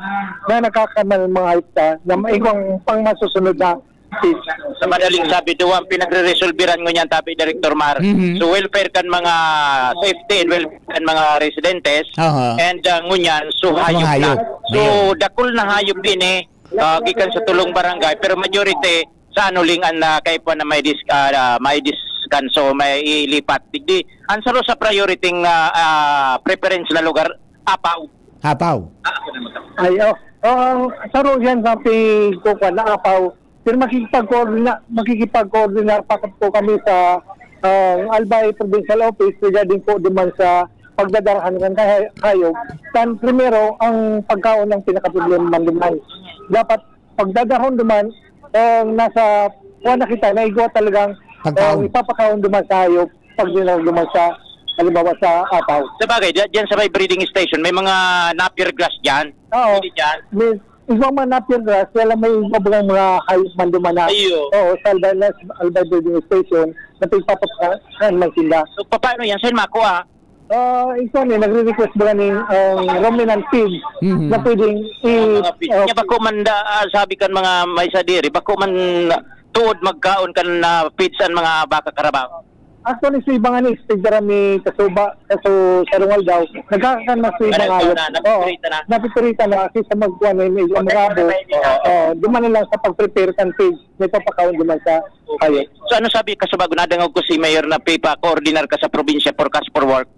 na nakakamal mga hayop na ikaw pang masusunod na feeds. Sa madaling sabi, duwang pinagre-resolveran ngunyan tabi, Director Mar. So welfare kan mga safety and welfare kan mga residentes and ngunyan, so hayop na. So dakol na hayop din gikan sa tulong barangay, pero majority sa Anoling ang kay po na may diskanso, may ilipat. Digdi, ansaro sa priority preference na lugar, Apaw. Ay, saro yan sa pagkukuha na Apaw. Pero makikipag-coordinate pa po kami sa Albay Provincial Office regarding po duman sa pagdadarahan ng hayop. Tan primero, ang pagkaon ng pinaka-problema man duman. Dapat pagdadarahan duman, nasa kuha na kita na igwa talagang ipapakaon duman sa hayop, pagdadarahan duman sa halimbawa sa Ataw. Sabagay, dyan sa may breeding station, may mga napier grass dyan. Oo. Pwede dyan. May isang mga napier grass, wala may ibang mga hayop man dumana. Ayo. Oo, sa Albay Breeding Station, na pagpapakaan man sila. So, paano yan? Saan makuha? Ito nagre-request ba ni ruminant pig na pwedeng Mga fish. Nya bako man sabi kan mga may sadiri, bako man tuod magkaon kan na pizza mga baka karabaw. Actually, si Ibang Anis, tigdarami kasuba, kaso sarungal daw, nagkakakan na si Ibang Ayot. Napipirita na, kasi sa magkuhan na yung magabo, duman lang sa pag-prepare kan pig, may papakaon duman sa hayop. So ano sabi kasubago nadangog ko si Mayor na pipa coordinator ka sa probinsya for cash for work?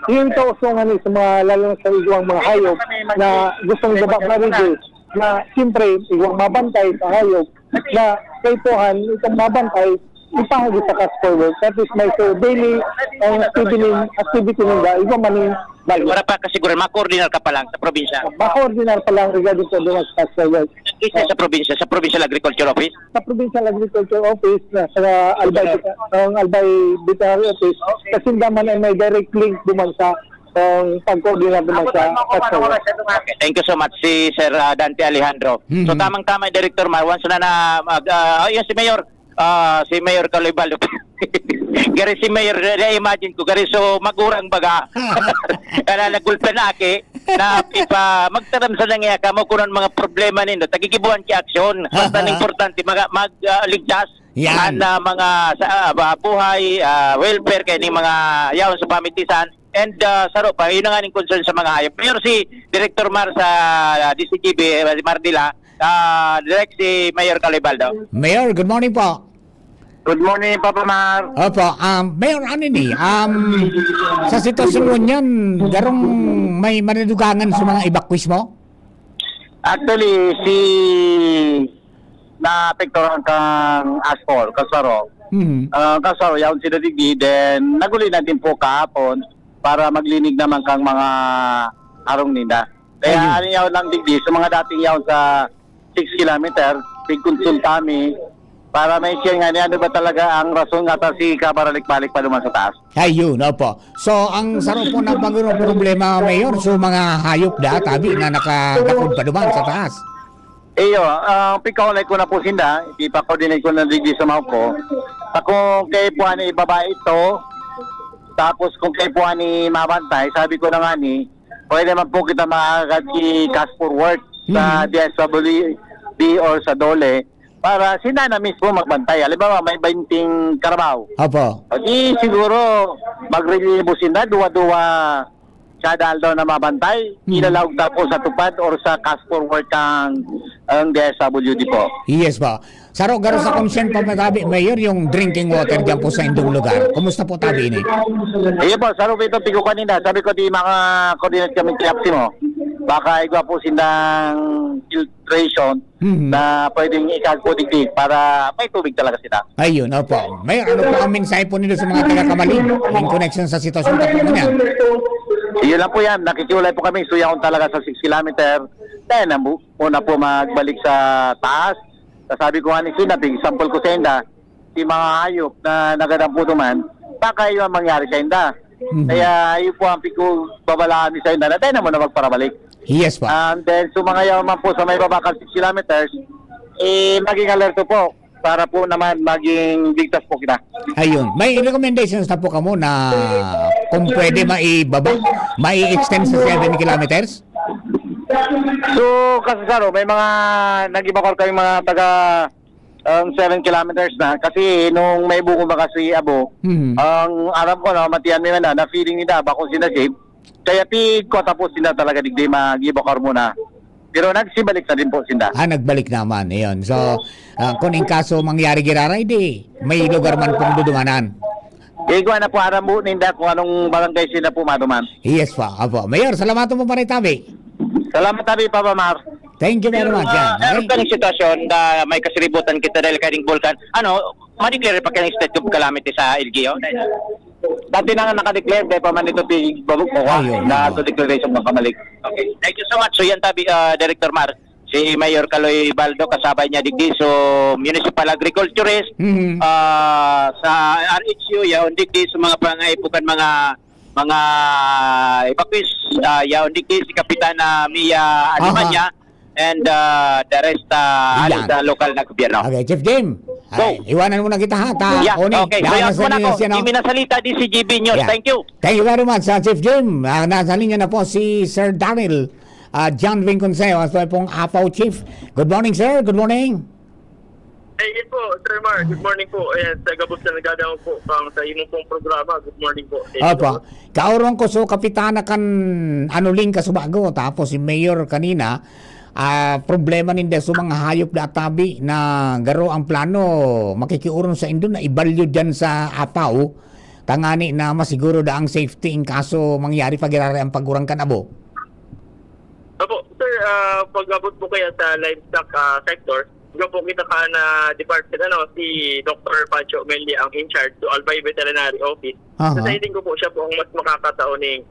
Yung kausungan sa mga, lalo sa igwang mga hayop, na gustong gabak na reduce, na siyempre, igwang mabantay sa hayop, na kaituhan, itong mabantay, ipahagi sa cash forward. That is my daily activity nila, igwang maning balik. Wala pa kasiguran, ma-coordinator ka pa lang sa probinsya? Ma-coordinator pa lang regarding sa doon sa cash forward. Isa sa Provincial Agriculture Office? Sa Provincial Agriculture Office, sa Albay Veterinary Office, kasi naman ay may direct link duman sa pag-coordinate duman sa cash forward. Okay, thank you so much si Sir Dante Alejandro. So tamang-tama Director Mar, once na yun si Mayor Caloy-Baldo. Gari si Mayor, na-imagine ko, gari so magurang baga. Kaya nagulpa na aki, na ipa magtaram sa nangyaya ka mo kunan mga problema nindo, tagigibuhan ki aksyon. Basta importante, magligtas na mga buhay, welfare, kaya ni mga yaon sa pamitisan. And saro pa, yun ang aning concern sa mga hayop. Mayor si Director Mar sa DCGB, Mardila, direct si Mayor Caloy-Baldo. Mayor, good morning po. Good morning, Papa Mar. Opo, Mayor, sa sitwasyon mo niyan, garong may manidugangan sa mga evacuees mo? Actually, si na-apektuhan kang Aspor, Kasaro. Kasaro, yaon sila digi, then naguli natin po kahapon para maglinig naman kang mga harong nila. Kaya ano yaon lang digi, sa mga dating yaon sa 6 kilometer, big-consult kami para may share nga niya, ano ba talaga ang rason nga ta si kabaralik-balik pa naman sa taas. Ayun, opo. So, ang saro po na bagong problema, Mayor, so mga hayop tabi na nakadakod pa naman sa taas. Iyo, pikaulay ko na po sinda, ipa-coordinate ko na digdi sa mga ko. Kung kayo po ani babae ito, tapos kung kayo po ani mabantay, sabi ko na nga ni, pwede man po kita makakagad i-cash forward sa DSWD or sa DOLE, para sila na mismo magbantay. Halimbawa, may 20 karabaw. Opo. Di siguro, mag-relibo sila, duwa-duwa kada daw na mabantay, ilalawag na po sa tupad or sa cash forward ang DSWD po. Yes po. Saro, garo sa concern pa tabi, Mayor, yung drinking water dyan po sa indong lugar. Kumusta po tabi ini? Iyo po, saro ito, pigo kanina. Sabi ko, di maka-coordinate kami kiyapsi mo. Baka igwa po silang filtration na pwedeng ikagpudigdig para may tubig talaga sila. Ayun, opo. Mayor, ano po ang mensahe po nito sa mga taga-Kamalig in connection sa sitwasyon po niya? Iyon lang po yan. Nakikiulay po kami. Suyaon talaga sa 6 kilometer. Dahil na muna po magbalik sa taas. Sabi ko nga ni Sinapig, sample ko sa inda, si mga hayop na nagadampo naman, baka yun ang mangyari sa inda. Kaya yun po ang pico babalaan ni sa inda na dahil na muna magparabalik. Yes po. And then, sumangayaw man po sa may babakal 6 kilometers, maging alerto po para po naman maging ligtas po kita. Ayun. May recommendations na po kamo na kung pwede mai-extend sa 7 kilometers? So, kasi saro, may mga nag-ibakor kami mga taga 7 kilometers na kasi nung may buko ba kasi abo, ang aram ko na matiyan nila na feeling nila bako sila safe. Kaya ko tapos sila talaga digdi mag-ibakor muna. Pero nagsibalik na din po sila. Nagbalik naman. Ayun. So, kung in kaso mangyari giraray, may lugar man pong dudumanan. Igwa na po aram mo ninda kung anong barangay sila po maduman. Yes po. Apo. Mayor, salamat po pa rin tabi. Salamat tabi, Papa Mar. Thank you very much. Meron ka ng sitwasyon na may kasiributan kita dahil kaning vulkan. Ma-declare pa kayo ng state of calamity sa LGO? Dati na nga nakadeclare, dahil pa man ito babog ko na ito declaration ng Kamalig. Okay. Thank you so much. So yan tabi, Director Mar, si si Mayor Caloy Baldo kasabay niya digdi so municipal agriculturist sa RHU yaon digdi sa mga pangaipukan mga evacuees yaon digdi si Kapitana Mia Alimanya and the rest sa local na gobyerno. Okay, Chief Jim. Ay, iwanan mo na kita ha. Okay. Kaya ako na ko. Hindi minasalita di si GB News. Yeah. Thank you. Thank you very much, Chief Jim. Nasa linya na po si Sir Daryl John Vinconseo. Ito pong Apaw Chief. Good morning, sir. Good morning. Yes po, Sir Mar. Good morning po. Ayan, sa gabos na nagdadaong po sa imong pong programa. Good morning po. Opo. Kaurong ko so kapitana kan anuling kasubago. Tapos si Mayor kanina, problema ninda sa mga hayop na tabi na garo ang plano makikiuron sa indo na ibalyo dyan sa Apaw. Tangani na masiguro da ang safety in kaso mangyari pagirari ang pagurang kanabo. Opo, sir, pag-abot po kaya sa livestock sector, po kita ka na department si Dr. Pancho Melia ang in charge to Albay Veterinary Office. So sa ko po siya po ang mas makakataoning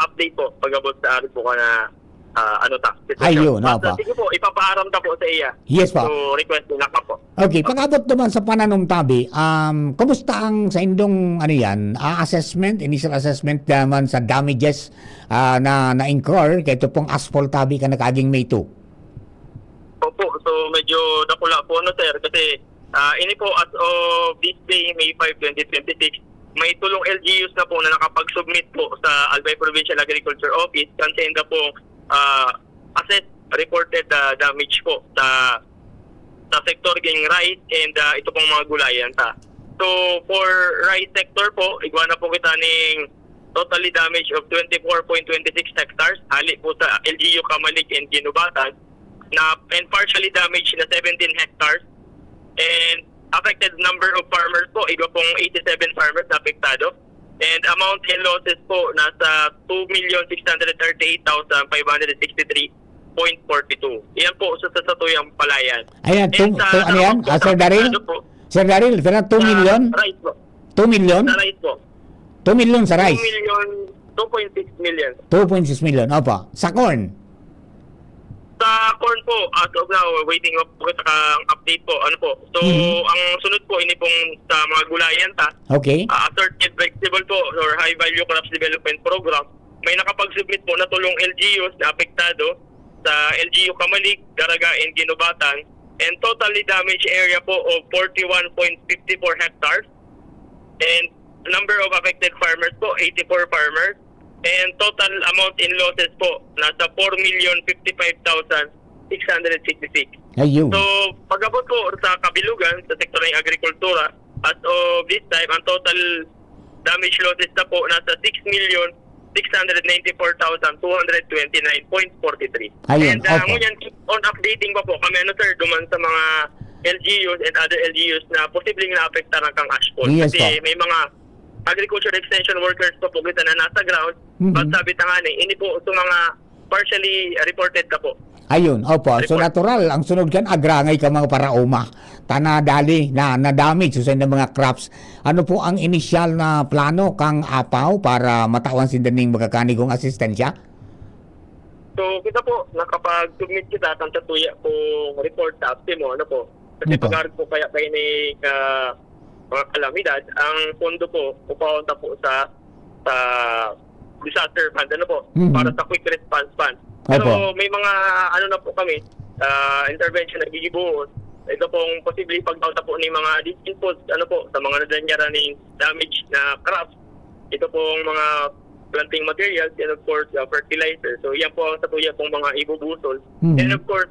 update po pag-abot sa akin po ka na Ayun, opo. Sige po, ipapaaram ta po sa iya. Yes po. So request nila ka po. Okay, pag-abot naman sa pananumtabi, kumusta ang sa indong initial assessment naman sa damages na-incur kaya ito pong asphalt tabi ka nakaging May 2? Opo, so medyo nakula po sir kasi ini po as of this day, May 5, 2026, may tulong LGUs na po na nakapag-submit po sa Albay Provincial Agriculture Office contain na po assess reported damage po sa sector ging rice and ito pong mga gulayan ta. So for rice sector po, igwa na po kita ning totally damage of 24.26 hectares hali po sa LGU Kamalig and Ginubatan and partially damaged na 17 hectares and affected number of farmers po, igwa pong 87 farmers na apektado. And amount in losses po nasa 2,638,563.42. Iyan po sa tuyang palayan. Ayan, ano yan? Sir Daryl? Sir Daryl, 2 million? Rice po. 2 million? Sa rice po. 2 million sa rice? 2.6 million. 2.6 million, opo. Sa corn? Sa corn po, as of now, waiting po sa update po. Ano po? So, ang sunod po, ini pong sa mga gulayan ta. Okay. Assorted vegetable po or high value crops development program. May nakapag-submit po na tulong LGUs na apektado sa LGU Kamalig, Daraga, and Ginubatan. And totally damaged area po of 41.54 hectares. And number of affected farmers po, 84 farmers. And total amount in losses po, nasa 4,055,666. Ayun. So, pag-abot po sa kabilugan, sa sektor ng agrikultura, as of this time, ang total damage losses na po, nasa 6,694,229.43. Ayun, And ngunyan, keep on updating pa po kami, sir, duman sa mga LGUs and other LGUs na posibleng naapektaran kang asphalt. Yes, kasi may mga agriculture extension workers po kita na nasa ground. But sabi tangani, ini po sa mga partially reported ka po. Ayun, opo. So natural, ang sunod kan agrangay ka mga paraoma. Tanadali na damage sa mga crops. Ano po ang initial na plano kang Apaw para matawan sindaning magkakanigong asistensya? So kita po, nakapag-submit kita sa tuya po report sa mo, ano po. Kasi pag-arag po kaya kayo ni mga kalamidad, ang pondo po upaunta po sa disaster fund, ano po, para sa quick response fund. Pero may mga na po kami, intervention na gigibuhos. Ito pong posibleng pagtauta po ng mga disinputs, ano po, sa mga nadanyara ng damage na crops. Ito pong mga planting materials and of course fertilizer. So yan po ang satuya pong mga ibubusol. And of course,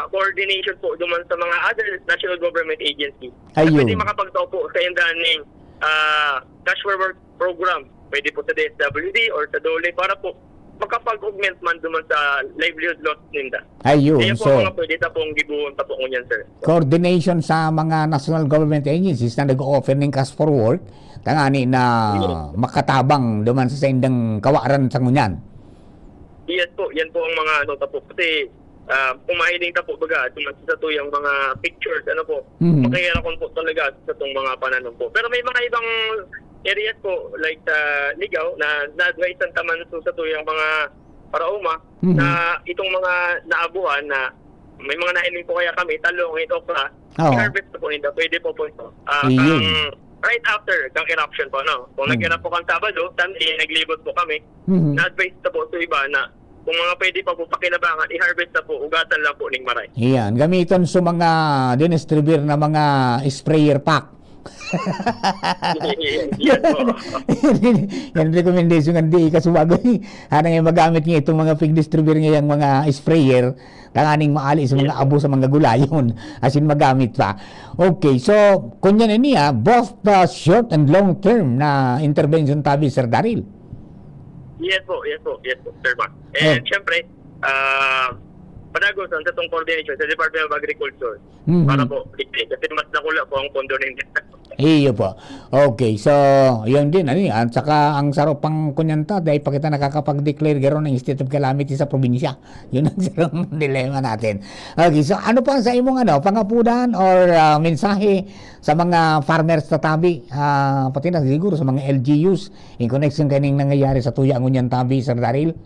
coordination po duman sa mga other national government agencies. Ayun. Pwede makapagtao po sa indahan ng cash for work program. Pwede po sa DSWD or sa DOLE para po makapag-augment man duman sa livelihood loss ninda. Ayun. Kaya po So, mga pwede tapong gibuhon tapong nyan, sir. coordination sa mga national government agencies na nag-offer ng cash for work, tangani na makatabang duman sa indang kawaran sa ngunyan. Yes po, yan po ang mga tapo. Kasi pumahiling tapo baga duman sa tuyang mga pictures, ano po. Makikirakon po talaga sa itong mga pananom po. Pero may mga ibang areas po like Ligaw na na-advise taman sa tuyang mga parauma na itong mga naabuhan na may mga nailing po kaya kami, talong, okra, Oo. i-harvest na po ninda. Pwede po po ito. Iyon. Right after kang eruption po, no? Kung nag-erupt po kang Sabado, Sunday, naglibot po kami, Mhm. na-advise na po sa iba na kung mga pwede pa po pakinabangan, i-harvest na po, ugatan lang po ng maray. Iyan, gamiton sa mga dinistribute na mga sprayer pack. Yes po. Yan recommendation ng DA kasuwago. Ano nga magamit nga itong mga pig distributor ngayang mga sprayer kanganing maali sa mga abo sa mga gulayon asin magamit pa. Okay, so kunyan niya both the short and long term na intervention tabi Sir Daryl. Yes po, Sir Mark. And syempre, panagos ang tatong coordination sa Department of Agriculture para po, kasi mas nakula po ang pondo ninyo. Iyo po. Okay, so yun din at saka ang sarap pang kunyanta dahil pa kita nakakapag-declare garon ng state of calamity sa probinsya. Yun ang sarong dilemma natin. Okay, so ano pa sa imong pangapudan or mensahe sa mga farmers sa tabi, pati na siguro sa mga LGUs in connection kaning nangyayari sa tuya ngunyan tabi, Sir Daryl?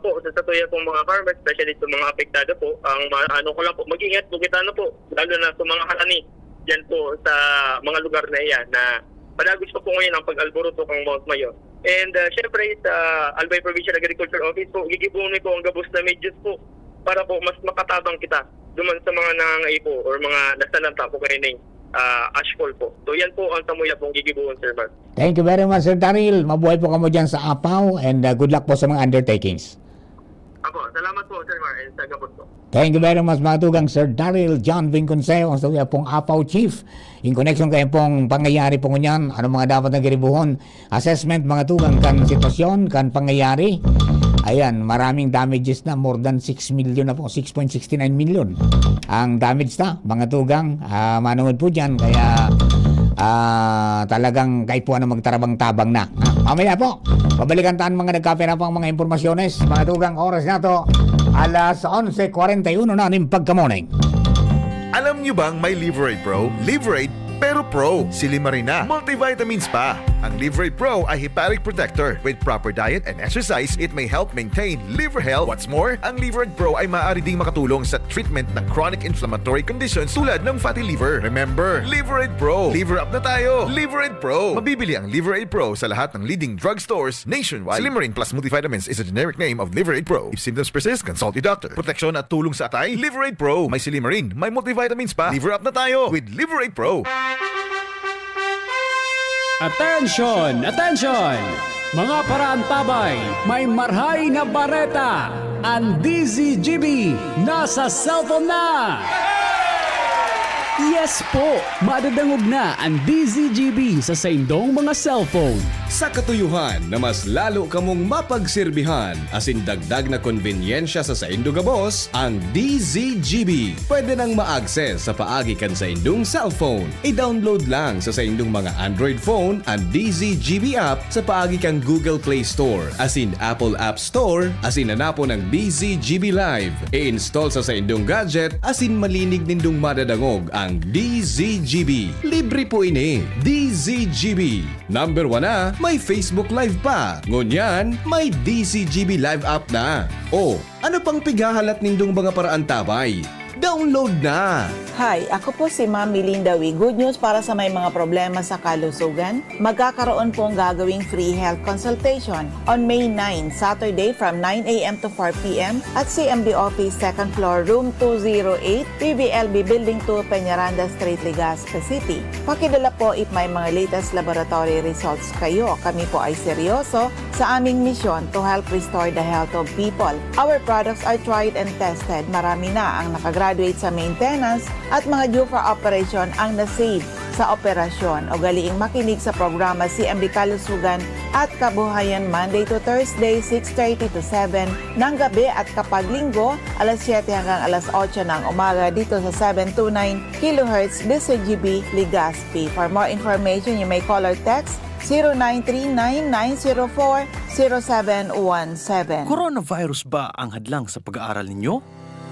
Po, sa tuya pong mga farmers, especially sa mga apektado po, ang ano ko lang po, mag-ingat po kita po, lalo na sa mga halani dyan po sa mga lugar na iyan na panagos po ngayon ang pag-alboroto kang Mount Mayon. And syempre sa Albay Provincial Agriculture Office po, gigibunin po ang gabos na medyos po para po mas makatabang kita duman sa mga nangangay po or mga nasananta po kayo ng ashfall po. So yan po ang tamuya pong gigibuon, Sir Mark. Thank you very much, Sir Daryl. Mabuhay po kamo dyan sa Apaw and good luck po sa mga undertakings. Apo, salamat po, Sir Mark, and sa gabos po. Thank you very much mga tugang Sir Daryl John Vinconseo ang tuya pong Apaw Chief in connection kayo pong pangyayari po ngunyan ano mga dapat na giribuhon assessment mga tugang kan sitwasyon kan pangyayari. Ayan, maraming damages na, more than 6 million na po, 6.69 million ang damage na mga tugang. Manood po dyan kaya talagang kayo po na magtarabang-tabang na. Mamaya po, pabalikan taan mga nagkapera pang mga impormasyones. Mga tugang, oras na to, alas 11:41 na ng pagkamoning. Alam nyo bang may Liverade Pro? Liverade pero Pro. Sili Marina. Multivitamins pa. Ang Liverade Pro ay hepatic protector. With proper diet and exercise, it may help maintain liver health. What's more, ang Liverade Pro ay maaari ding makatulong sa treatment ng chronic inflammatory conditions tulad ng fatty liver. Remember, Liverade Pro. Liver up na tayo. Liverade Pro. Mabibili ang Liverade Pro sa lahat ng leading drugstores nationwide. Silimarin plus multivitamins is a generic name of Liverade Pro. If symptoms persist, consult your doctor. Proteksyon at tulong sa atay, Liverade Pro. May Silimarin, may multivitamins pa. Liver up na tayo with Liverade Pro. Attention! Attention! Mga paraantabay, may marhay na bareta. Ang DZGB nasa cellphone na! Yes po! Madadangog na ang DZGB sa saindong mga cellphone. Sa katuyuhan na mas lalo kamong mapagsilbihan asin dagdag na konbinyensya sa saindo gabos, ang DZGB. Pwede nang ma-access sa paagi kan sa indong cellphone. I-download lang sa saindong mga Android phone ang DZGB app sa paagi kang Google Play Store asin Apple App Store asin hanapo ng DZGB Live. I-install sa saindong gadget asin malinig nindong madadangog ang DZGB. Libre po ini. DZGB. Number 1 na, may Facebook Live pa. Ngunyan, may DZGB Live app na. O, ano pang pigahalat nindong mga paraan tabay? Download na! Hi, ako po si Ma'am Melinda Wee. Good news para sa may mga problema sa kalusugan. Magkakaroon po ang gagawing free health consultation on May 9, Saturday from 9 a.m. to 4 p.m. at CMD Office, 2nd floor, room 208, PBLB Building 2, Peñaranda Street, Legazpi City. Pakidala po if may mga latest laboratory results kayo. Kami po ay seryoso sa aming misyon to help restore the health of people. Our products are tried and tested. Marami na ang nakagraduate sa maintenance at mga due for operation ang nasave sa operasyon. O galiing makinig sa programa CMD Kalusugan at Kabuhayan Monday to Thursday, 6:30 to 7 ng gabi at kapag linggo, alas 7 hanggang alas 8 ng umaga dito sa 729 kHz DZGB Legazpi. For more information, you may call or text 0939-904-0717. Coronavirus ba ang hadlang sa pag-aaral ninyo?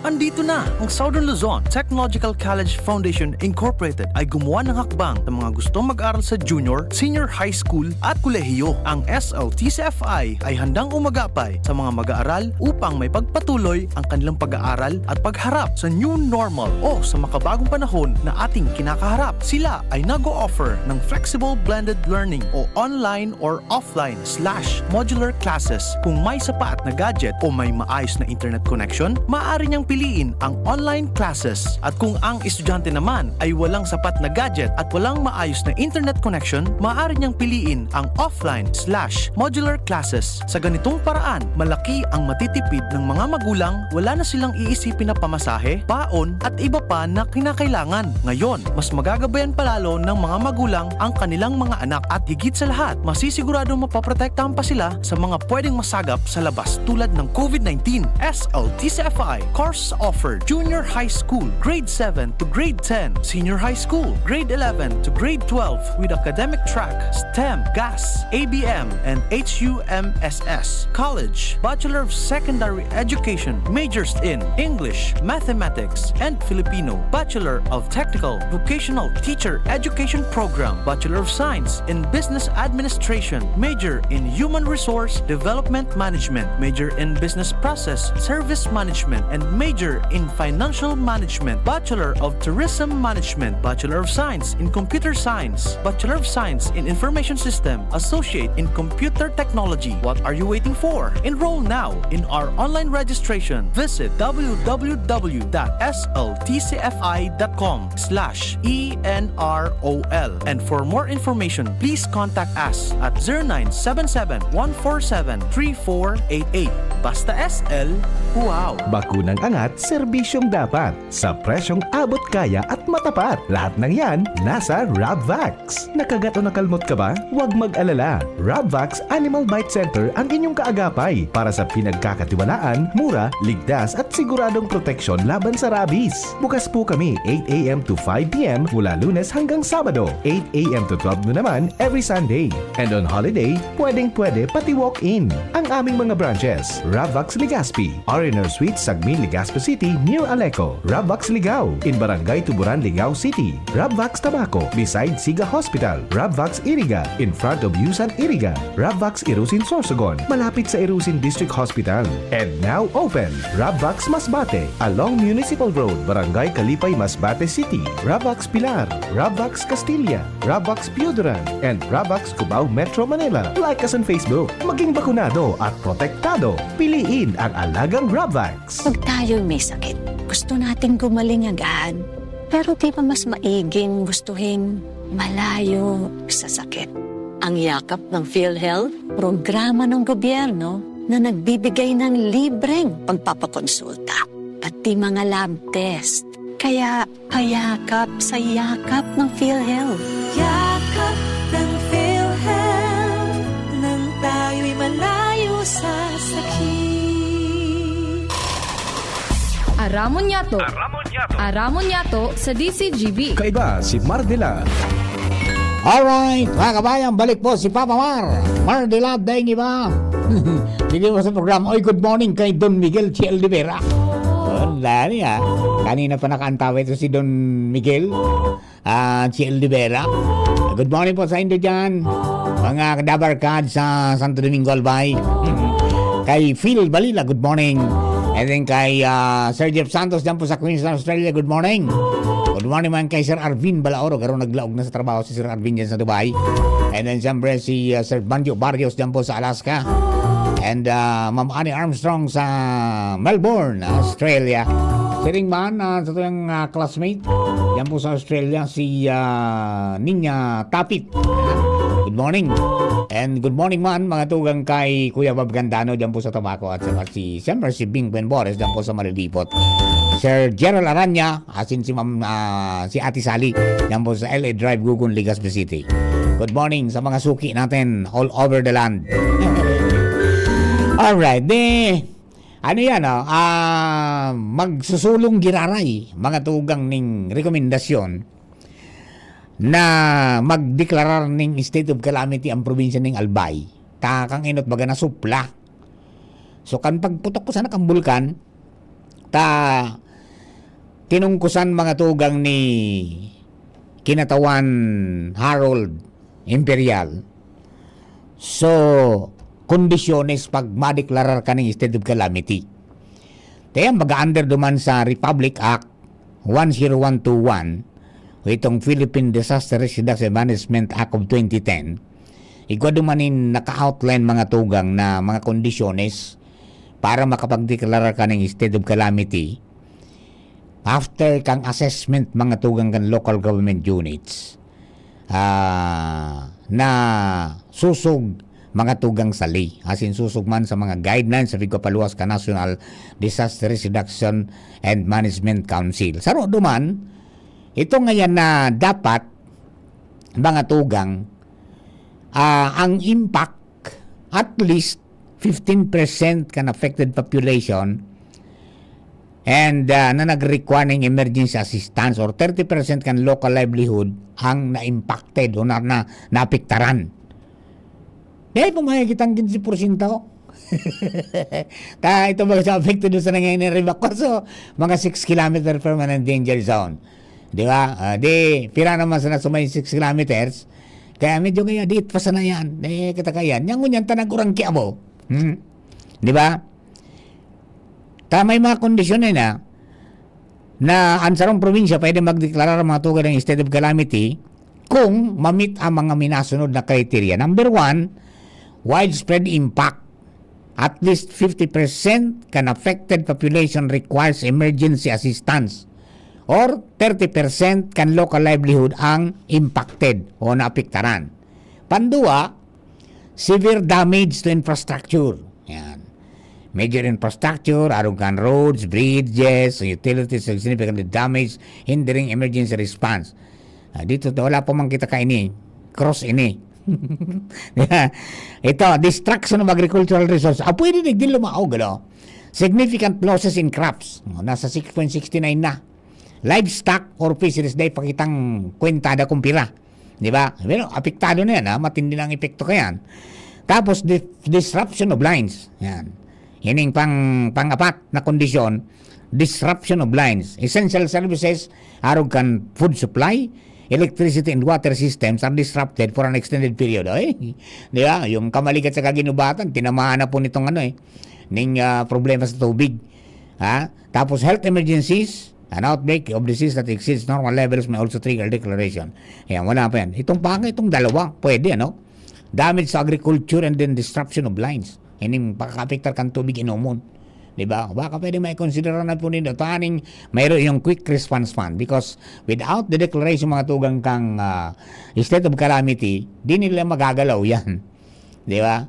Andito na ang Southern Luzon Technological College Foundation Incorporated ay gumawa ng hakbang sa mga gustong mag-aral sa junior, senior high school at kolehiyo. Ang SLTCFI ay handang umagapay sa mga mag-aaral upang may pagpatuloy ang kanilang pag-aaral at pagharap sa new normal o sa makabagong panahon na ating kinakaharap. Sila ay nag-o-offer ng flexible blended learning o online or offline/modular classes. Kung may sapat na gadget o may maayos na internet connection, maaari niyang piliin ang online classes. At kung ang estudyante naman ay walang sapat na gadget at walang maayos na internet connection, maaari niyang piliin ang offline/modular classes. Sa ganitong paraan, malaki ang matitipid ng mga magulang, wala na silang iisipin na pamasahe, baon at iba pa na kinakailangan. Ngayon, mas magagabayan palalo ng mga magulang ang kanilang mga anak at higit sa lahat, masisigurado mapaprotektahan pa sila sa mga pwedeng masagap sa labas tulad ng COVID-19. SLTCFI course offered junior high school, grade 7 to grade 10, senior high school, grade 11 to grade 12 with academic track, STEM, GAS, ABM, and HUMSS. College, Bachelor of Secondary Education, majors in English, Mathematics, and Filipino, Bachelor of Technical Vocational Teacher Education Program, Bachelor of Science in Business Administration, major in Human Resource Development Management, major in Business Process Service Management, and major in Financial Management, Bachelor of Tourism Management, Bachelor of Science in Computer Science, Bachelor of Science in Information System, Associate in Computer Technology. What are you waiting for? Enroll now in our online registration. Visit www.sltcfi.com/ENROL. And for more information, please contact us at 0977-147-3488. Basta SL, wow! Bakunang angat, serbisyong dapat. Sa presyong abot kaya at matapat. Lahat ng yan, nasa Rabvax. Nakagat o nakalmot ka ba? Huwag mag-alala. Rabvax Animal Bite Center ang inyong kaagapay para sa pinagkakatiwalaan, mura, ligtas at siguradong proteksyon laban sa rabies. Bukas po kami 8 a.m. to 5 p.m. mula Lunes hanggang Sabado, 8 a.m. to 12 noon naman every Sunday. And on holiday, pwedeng-pwede pati walk-in. Ang aming mga branches, Rabvax Legazpi, Ariner Suite, Sagmin, Legazpi City, near Aleco. Rabvax Ligao, in Barangay Tuburan, Ligao City. Rabvax Tabaco, beside Siga Hospital. Rabvax Iriga, in front of Yusan Iriga. Rabvax Irusin Sorsogon, malapit sa Irusin District Hospital. And now open, Rabvax Masbate, along Municipal Road, Barangay Kalipay, Masbate City. Rabvax Pilar, Rabvax Castilla, Rabvax Piuduran, and Rabvax Cubao Metro Manila. Like us on Facebook. Maging bakunado at protektado. Piliin ang alagang Rabvax. Pag tayo may sakit, gusto nating gumaling agad. Pero di ba mas maiging gustuhin malayo sa sakit? Ang yakap ng PhilHealth, programa ng gobyerno na nagbibigay ng libreng pagpapakonsulta, pati mga lab test. Kaya payakap sa yakap ng PhilHealth. Yakap ng PhilHealth, nang tayo'y malayo sa sakit. Aramon Yato. Aramon Yato sa DCGB. Kaiba si Mardela. Alright, mga kabayan, balik po si Papa Mar. Mardela, daing iba. Bigyan mo sa programa. Oy, good morning kay Don Miguel C. Eldivera. Wala niya. Kanina pa nakaantawa ito si Don Miguel C. Eldivera. Good morning po sa inyo dyan. Mga kadabarkad sa Santo Domingo Albay. Kay Phil Balila, good morning. And then kay Sir Jeff Santos dyan po sa Queensland, Australia, good morning. Good morning man kay Sir Arvin Balaoro, karoon naglaog na sa trabaho si Sir Arvin dyan sa Dubai. And then siyempre si Sir Banjo Barrios dyan po sa Alaska. And Ma'am Annie Armstrong sa Melbourne, Australia. Si Ringman, sa tuyang classmate dyan po sa Australia, si Ninya Tapit. Good morning. And good morning man mga tugang kay Kuya Bob Gandano dyan po sa Tabaco at saka siyempre si Bing Ben Boris dyan po sa Malilipot. Sir Gerald Aranya, asin si si Ate Sally dyan po sa LA Drive, Gugun, Legazpi City. Good morning sa mga suki natin all over the land. Alright, ano yan, magsusulong giraray mga tugang ning rekomendasyon na magdeklarar ning state of calamity ang probinsya ning Albay. Takang inot baga na supla. So kan pagputok ko sana kang bulkan, tinungkusan mga tugang ni kinatawan Harold Imperial. So, kondisyones pag madeklarar ka ng state of calamity. Kaya mag-under duman sa Republic Act 10121, itong Philippine Disaster Risk Reduction Management Act of 2010, igwa dumanin naka-outline mga tugang na mga kondisyones para makapagdeklarar ka ng state of calamity after kang assessment mga tugang kan local government units na susog mga tugang sali, asin susog man sa mga guidelines sa pagpapaluwas ka National Disaster Risk Reduction and Management Council. Saro duman, ito ngayon na dapat mga tugang ang impact at least 15% kan affected population and na nag-require ng emergency assistance or 30% kan local livelihood ang na-impacted o naapektaran. Dahil po makikitang 15%. Ito ba sa affected sa nangyayari ng so, mga 6 km permanent danger zone. Di ba? Pira naman sa nasumay 6 kilometers. Kaya medyo kaya dit pa sana yan. Kita kaya. Yang ngunyan tanagurang kiabo. Di ba? May mga kondisyon na ansarong probinsya pwede magdeklarar mga tugan ng state of calamity kung mamit ang mga minasunod na criteria. Number 1, widespread impact. At least 50% can affected population requires emergency assistance. Or 30% can local livelihood ang impacted o naapektaran. Pandua, severe damage to infrastructure. Yan. Major infrastructure, arugan roads, bridges, utilities, significantly damaged, hindering emergency response. Dito, wala pa man kita kaini. Cross ini. Ito, destruction of agricultural resources. Pwede din lumaog, significant losses in crops. Nasa 6.69 na. Livestock or fisheries, dahil pakitang kwentada kung pira. Di ba? Pero apektado na yan, matindi ng epekto kayan. Tapos, disruption of lines. Yan. Yan yung pang-apat na kondisyon. Disruption of lines. Essential services, arugan food supply, electricity and water systems are disrupted for an extended period. Di ba? Yung kamalikat sa kaginubatan, tinamaan na po nitong problema sa tubig. Tapos health emergencies, an outbreak of disease that exceeds normal levels may also trigger declaration. Ayan, wala pa yan. Itong dalawa, pwede, damage sa agriculture and then disruption of lines. Yan yung pakakapektar kang tubig inumon. Diba? Baka pwede may consider na po nito. Paning mayroon yung quick response fund because without the declaration mga tugang kang state of calamity, di nila magagalaw yan. Diba?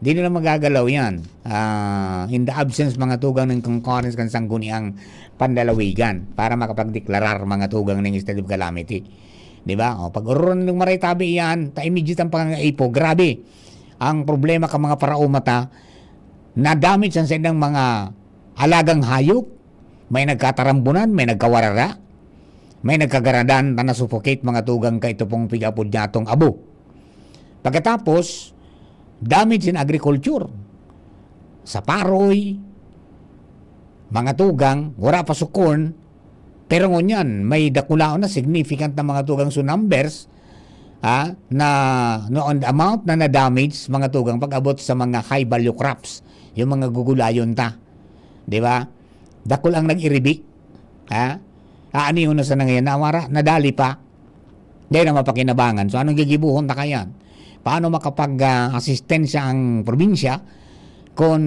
Di nila magagalaw yan. In the absence mga tugang ng concurrence kan sangguniang pandalawigan para makapagdeklarar mga tugang ng state of calamity. Diba? Pag ururan ng maray tabi yan, immediate ang pangangaipo. Grabe. Ang problema ka mga paraumata na damage ang sa mga alagang hayop, may nagkatarambunan, may nagkawarara, may nagkagaradan na nasuffocate mga tugang ka ito pong pigapod niya itong abo. Pagkatapos, damage in agriculture. Sa paroy, mga tugang, wala pa sa corn, pero ngunyan, may dakulaon na significant na mga tugang so numbers, na on the amount na na-damage mga tugang pag-abot sa mga high value crops, yung mga gugulayon ta. Di ba? Dakul ang nag-iribik. Ano yung nasa nangyayari? Nawara, nadali pa. Dahil na mapakinabangan. So, anong gigibuhon ta kayan? Paano makapag-asistensya ang probinsya kung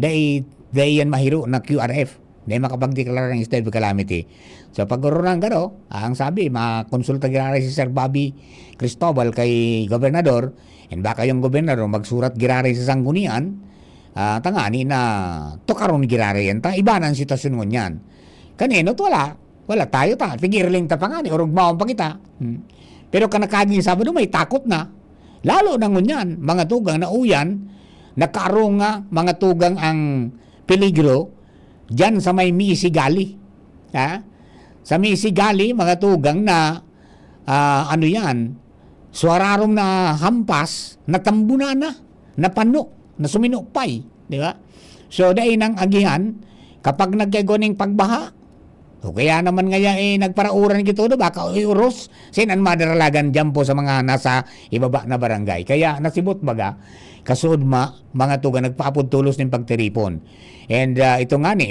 yan mahiro na QRF? Dahil makapag-declare ng state of calamity. So, pag-urunan ka ang sabi, makonsulta girari si Sir Bobby Cristobal kay gobernador, and baka yung gobernador magsurat girari sa sanggunian, tangani na tukaron girari yan, iba na ang sitwasyon mo niyan. Kanino, wala tayo figirling ta pa nga, urugmaon pa kita. Pero kanakaging Sabado, may takot na. Lalo na ngunyan, mga tugang na uyan, nakaroon nga mga tugang ang peligro, diyan sa may Misigali. Sa Misigali, mga tugang na suwararom na hampas, natambuna na, napano, na suminupay. Di ba? So, dahil nang agihan, kapag nagkaganing pagbaha, o kaya naman nga nagparauran kito do baka uros sinan madaralagan dyan po sa mga nasa ibaba na barangay. Kaya nasibot baga kasuod mga tuga nagpaapod tulos ng pagtiripon. And ito nga ni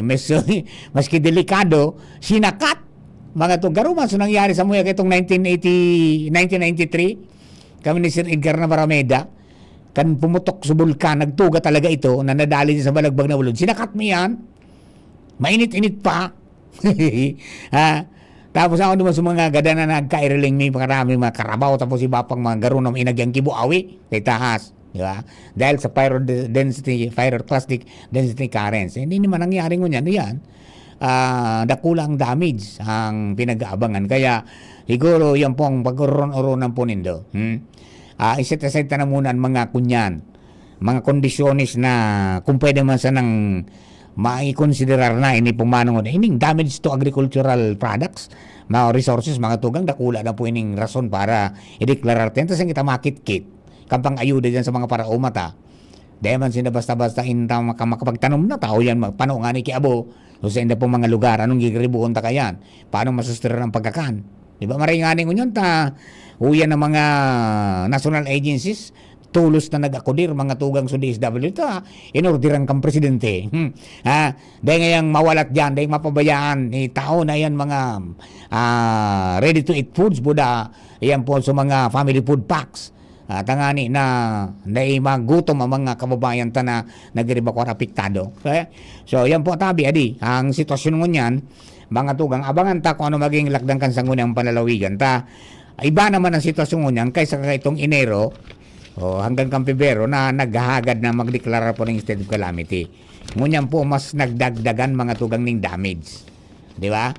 maski delikado sinakat mga tuga ruman so nangyari sa muya kitong 1993 kami ni Sir Edgar Navarrameda kan pumutok sa bulkan nagtuga talaga ito na nadali sa balagbag na ulod. Sinakat mo yan. Mainit-init pa. Tapos ako naman sa mga gada na nagkairiling may maraming mga karabaw tapos iba pang mga garo na inagyang kibuawi kay tahas, di ba? Dahil sa pyroclastic density currents. Hindi naman nangyari ngunyan yan. Dakulang damage ang pinag-aabangan. Kaya siguro yan po ang pag-uron-uronan po nindo. Iset-aside na muna ang mga kunyan, mga kondisyones na kung pwede man sa nang maikonsiderar na ini pumanong ining damage to agricultural products, mga resources, mga tugang dakula na po ining rason para i-declarar tentas ang kita makit-kit kampang ayuda dyan sa mga paraumata. Dahil man sila basta-basta inta makapagtanom na tao yan, paano nga ni Kiabo so sa inda po mga lugar, anong gigribuon ta kayan, paano masustiran ang pagkakan, di ba? Maringanin ko yun uyan ng mga national agencies tulos na nag-akudir mga tugang sa DSW inordiran kang presidente dahil ngayang mawalat dyan dahil mapabayaan tao na yan mga ready to eat foods buda yan po sa mga family food packs tangani na magutom ang mga kababayan ta na nagribakor apektado. Okay? So yan po tabi adi ang sitwasyon mo niyan mga tugang abangan ta kung ano maging lakdang kansangunang panlalawigan ta. Iba naman ang sitwasyon mo niyan kaysa itong Enero hanggang Pebrero na naghahagad na magdeklarar po ng state of calamity. Ngunyan po mas nagdagdagan mga tugang ng damage. Di ba?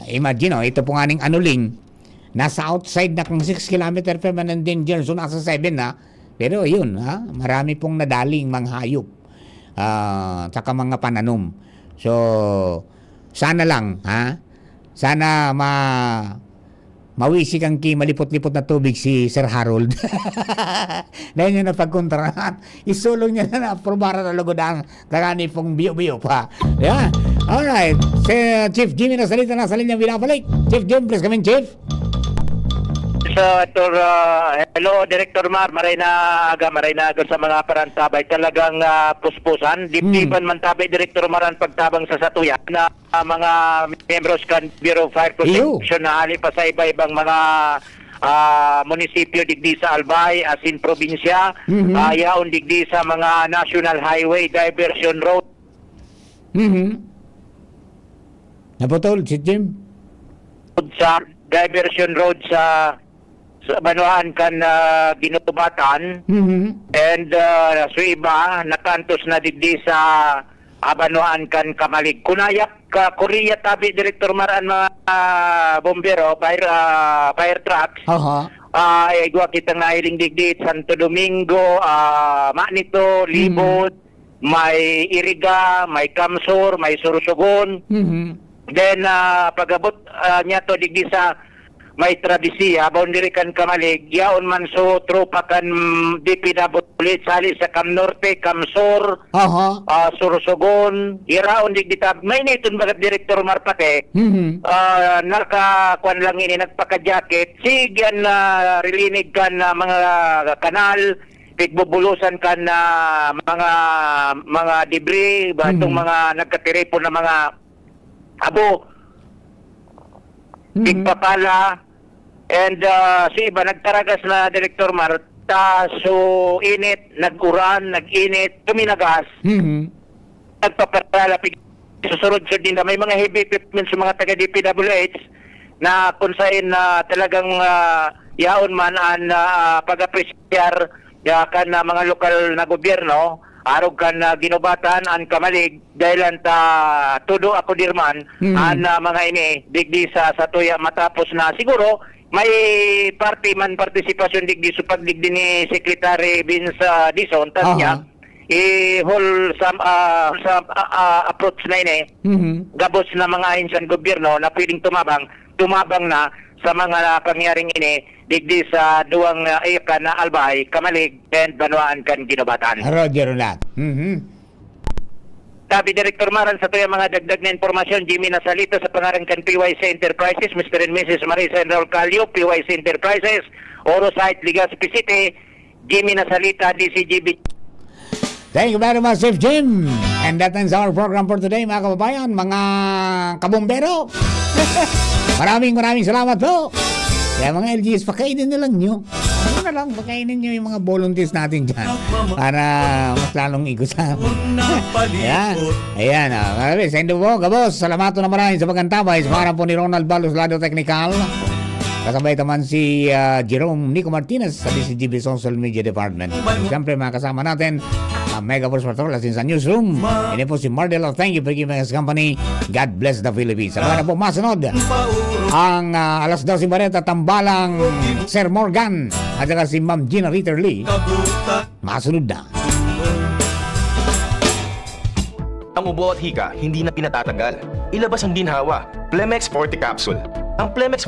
Imagine, ito po nga ng anuling, nasa outside na kung 6 km permanent danger, so nasa 7 na. Pero yun, marami pong nadaling mga hayop. Tsaka mga pananom. So, sana lang, sana mawisi kang malipot-lipot na tubig si Sir Harold. Dahil niya napagkontrahan. Isulong niya na aprobara na lugodang tagani pong biyo-biyo pa. Yeah. Alright. Si Chief Jimmy nasalita na sa linyang binabalik. Chief Jim, please come in, Chief. Hello, Director Mar. Maray na aga sa mga parantabay. Talagang puspusan. Diptiban man tabay, Director Mar, ang pagtabang sa satuya na mga members kan Bureau of Fire Protection na hali pa sa iba-ibang mga munisipyo digdi sa Albay, asin probinsya, yaon digdi sa mga National Highway Diversion Road. Naputol, si Jim? Sa Diversion Road sa Banuan kan ginubatan and so iba nakantos na digdi sa Banuan kan Kamalig. Kunayak Korea tabi Director Maran mga bombero fire trucks. Igwa kita nga iling digdi Santo Domingo, Manito, Libot, may Iriga, may Kamsur, may Sorsogon. Then pagabot niya to digdi sa may Travisia, boundary kan Kamalig, yaon man so tropa kan DPWH sali sa Cam Norte, Kamsur, Sorsogon, iraon digditab. May niton bagat Director Marpate, nakakuan lang ini, nagpaka-jacket, sigyan na rilinig kan mga kanal, pigbubulusan kan mga debris, itong mga nagkatiripon na mga abo, pigpapala, and si iba nagtaragas na Director Marta, so init, nag-uran, nag-init, tuminagas, nagpaparala, susurod-surod din na may mga heavy equipment sa mga taga-DPWH na kung saan talagang yaon man ang pag-apresyar kan mga lokal na gobyerno, arog kan ginubatan ang Kamalig dahil tudo ako dirman ang mga ini digdi sa satuya matapos na siguro may partisipasyon digdi sa pagdigdi ni Secretary Vince Dizon niya i-hold some approach na ini gabos na mga ahensyan gobyerno na pwedeng tumabang na sa mga pangyaring ini digdi sa duwang ikan na Albay, Kamalig, and Banuan kan ginubatan. Roger na. Tabi Director Maran sa tuya mga dagdag na informasyon, Jimmy Nasalito sa pangarangan PYC Enterprises, Mr. and Mrs. Marisa and Raul Calio, PYC Enterprises, Oro Site, Legazpi City, Jimmy Nasalita, DCGB. Thank you very much, Chef Jim. And that ends our program for today, mga kababayan, mga kabumbero. maraming salamat po. Kaya mga LGs, pakainin na lang nyo. Ano na lang, pakainin nyo yung mga volunteers natin dyan para mas lalong igusan. Ayan. Marami, sa Indo po, Gabos, salamato na maraming sa pagkantabay. Sa pangalan po ni Ronald Balos, Lado Technical. Kasabay naman si Jerome Nico Martinez sa DCGB Social Media Department. Siyempre, mga kasama natin, Mega Force Patrol as in sa newsroom. Ini po si Mardelo. Thank you for giving us company. God bless the Philippines. Sa mga po masunod, ang alas 12 Bareta, Tambalang Sir Morgan at saka si Ma'am Gina Ritter Lee. Masunod na. Ang ubo at hika, hindi na pinatatanggal. Ilabas ang ginhawa. Plemex Forte Capsule. Ang Plemex